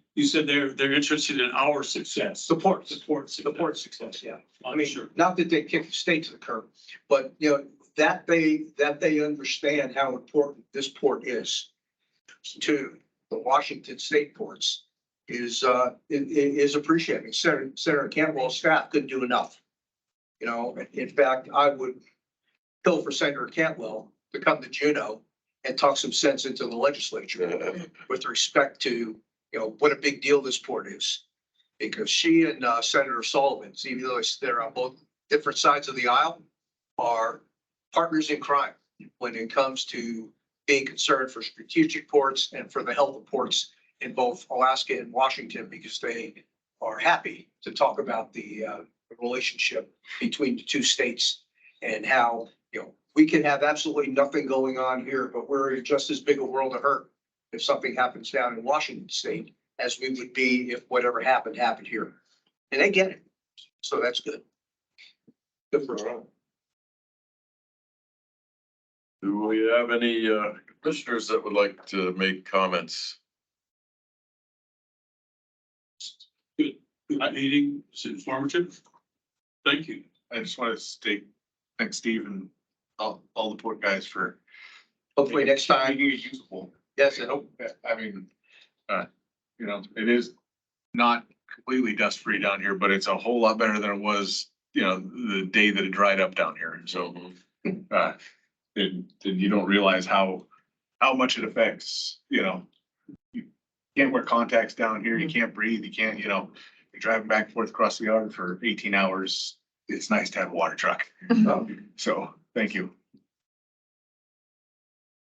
they're interested in our success. Support Support. success, yeah. I I'm mean, sure. not that they kick the state to the curb, but you know, that they understand how important this port is to the Washington State ports is appreciated. Senator Cantwell's staff couldn't do enough. You know, in fact, I would kill for Senator Cantwell to come to Juneau and talk some sense into the legislature with respect to, you know, what a big deal this port is. Because she and Senator Sullivan, even though they're on both different sides of the aisle, are partners in crime when it comes to being concerned for strategic ports and for the health of ports in both Alaska and Washington, because they are happy to talk about the relationship between the two states and how, you know, we can have absolutely nothing going on here, but we're in just as big a world of hurt if something happens down in Washington State as we would be if whatever happened here. And they get it. So that's good. Good for us. Do we have any commissioners that would like to make comments? Good meeting, it's informative. Thank you. I just want to thank Steve and all the port guys for Hopefully next time. making it usable. Yes, I hope, I mean, you know, it is not completely dust free down here, but it's a whole lot better than it was, you know, the day that it dried up down here. So, you don't realize how much it affects, you know, you can't wear contacts down here. You can't breathe. You can't, you know, you're driving back and forth across the yard for 18 hours. It's nice to have a water truck. So thank you.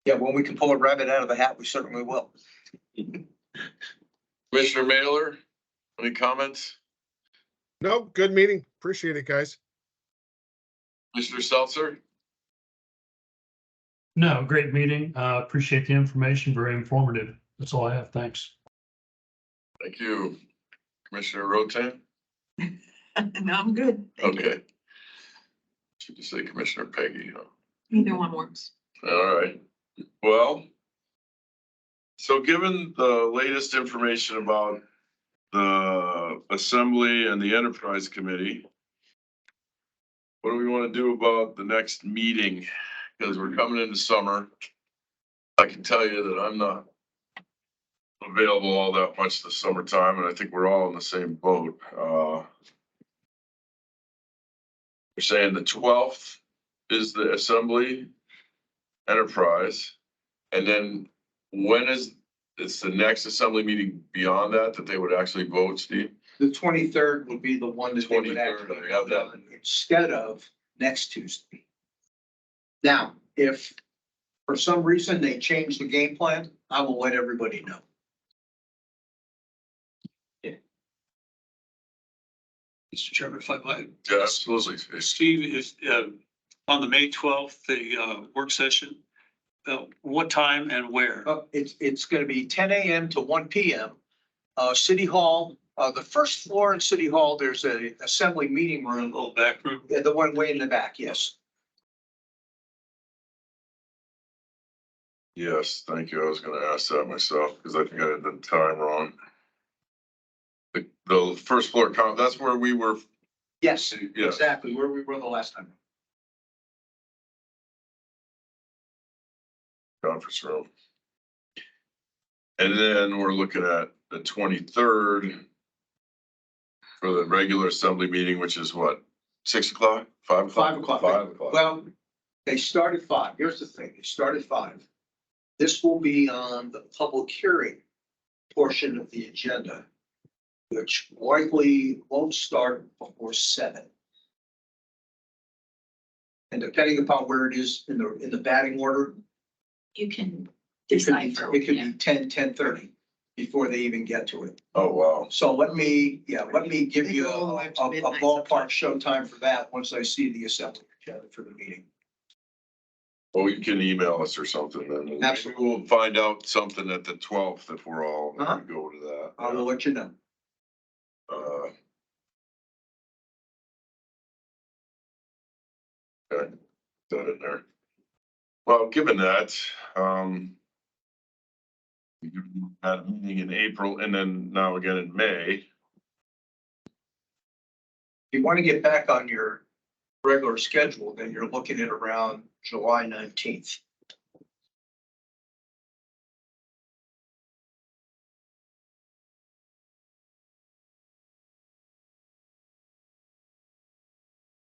Yeah, when we can pull a rabbit out of the hat, we certainly will. Commissioner Mailer, any comments? No, good meeting. Appreciate it, guys. Commissioner Seltzer? No, great meeting. Appreciate the information. Very informative. That's all I have. Thanks. Thank you. Commissioner Rotan? No, I'm good. Thank you. Okay. Should you say Commissioner Peggy, huh? Either one works. All right, well, so given the latest information about the Assembly and the Enterprise Committee, what do we want to do about the next meeting? Because we're coming into summer. I can tell you that I'm not available all that much this summertime, and I think we're all in the same boat. We're saying the 12th is the Assembly Enterprise, and then when it's the next Assembly meeting beyond that they would actually vote, Steve? The 23rd would be the one that they would 23rd, actually I have vote that. on instead of next Tuesday. Now, if for some reason they change the game plan, I will let everybody know. Mr. Chairman, if I might. Yeah, absolutely. Steve, is on the May 12th, the work session, what time and where? It's going to be 10 a.m. to 1 p.m. City Hall, the first floor in City Hall, there's a assembly meeting room. Little back room? The one way in the back, yes. Yes, thank you. I was gonna ask that myself, because I think I had the time wrong. The first floor, that's where we were. Yes, Yes. exactly, where we were the last time. Conference room. And then we're looking at the 23rd for the regular Assembly meeting, which is what, 6 o'clock, 5 o'clock? 5 o'clock. 5 o'clock. Well, They start at 5. Here's the thing, they start at 5. This will be on the public hearing portion of the agenda, which likely won't start before 7. And depending upon where it is in the batting order, You can it could be, decipher. it could be 10:30 before they even get to it. Oh, wow. So let me give They you go all the way a up to midnight ballpark showtime for that once I see the assembly agenda for the meeting. Well, you can email us or something then. and Absolutely. We'll find out something at the 12th if we're all Uh-huh. gonna go to that. I will let you know. Okay, that in there. Well, given that, we had a meeting in April and then now again in May. If you want to get back on your regular schedule, then you're looking at around July 19th.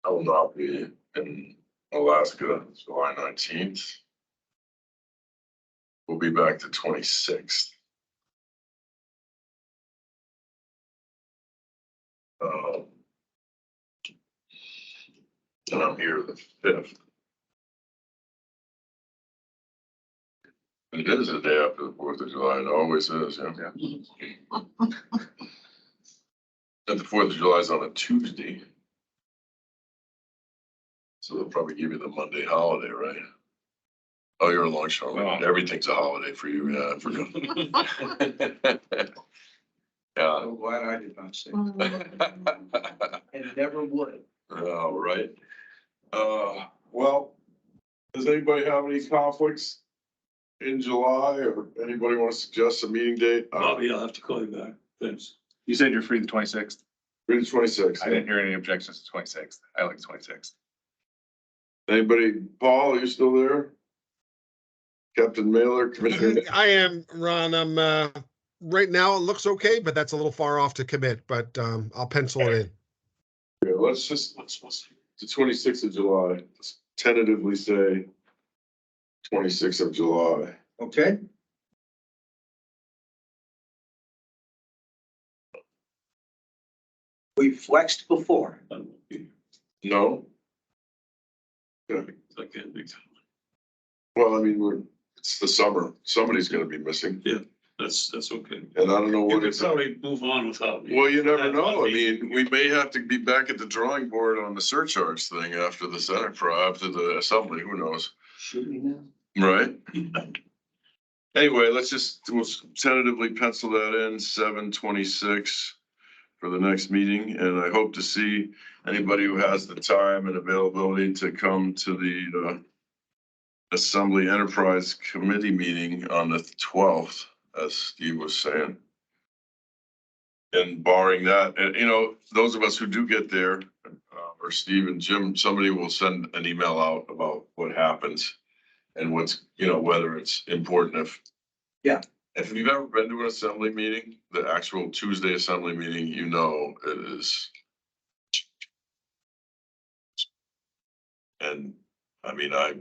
I will not be in Alaska, July 19th. We'll be back to 26th. And I'm here the 5th. It is the day after the 4th of July. It always is, yeah. And the 4th of July is on a Tuesday. So they'll probably give you the Monday holiday, right? Oh, you're a longshoreman. Everything's a holiday for you. Yeah, I forgot. Yeah. I'm glad I did not say that. And never would. All right. Well, does anybody have any conflicts in July or anybody want to suggest a meeting date? Bobby, I'll have to call you back. Thanks. You said you're free the 26th. Free the 26th. I didn't hear any objections to 26th. I like the 26th. Anybody, Paul, are you still there? Captain Mailer, Commissioner? I am, Ron. I'm, right now it looks okay, but that's a little far off to commit, but, I'll pencil it in. Yeah, let's the 26th of July, let's tentatively say 26th of July. Okay? We flexed before. No? Okay. I can't make that. Well, I mean, it's the summer. Somebody's gonna be missing. That's okay. And I don't know You what could it's. probably move on without me. Well, you never know. I mean, we may have to be back at the drawing board on the surcharge thing after the Senate, after the assembly, who knows? Should we now? Right? Anyway, we'll tentatively pencil that in 7/26 for the next meeting. And I hope to see anybody who has the time and availability to come to the Assembly Enterprise Committee meeting on the 12th, as Steve was saying. And barring that, and those of us who do get there, or Steve and Jim, somebody will send an email out about what happens and what's, whether it's important if. Yeah. If you've ever been to an assembly meeting, the actual Tuesday assembly meeting, it is. And I mean, I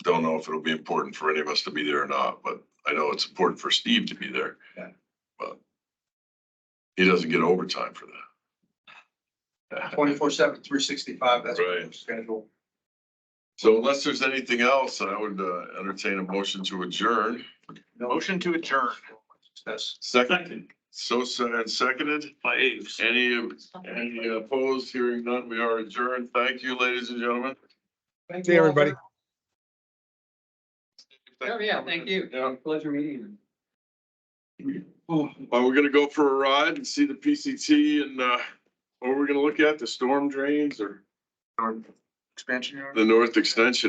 don't know if it'll be important for any of us to be there or not, but I know it's important for Steve to be there. Yeah. But he doesn't get overtime for that. 24/7, 365, that's Right. our schedule. So unless there's anything else, I would entertain a motion to adjourn. Motion to adjourn. That's Second, and seconded. By Aves. Any opposed? Hearing none, we are adjourned. Thank you, ladies and gentlemen. See you, everybody. Oh, yeah, thank you. Yeah. Pleasure meeting you. Well, we're gonna go for a ride and see the PCT and what we're gonna look at, the storm drains or Expansion yard? the north extension.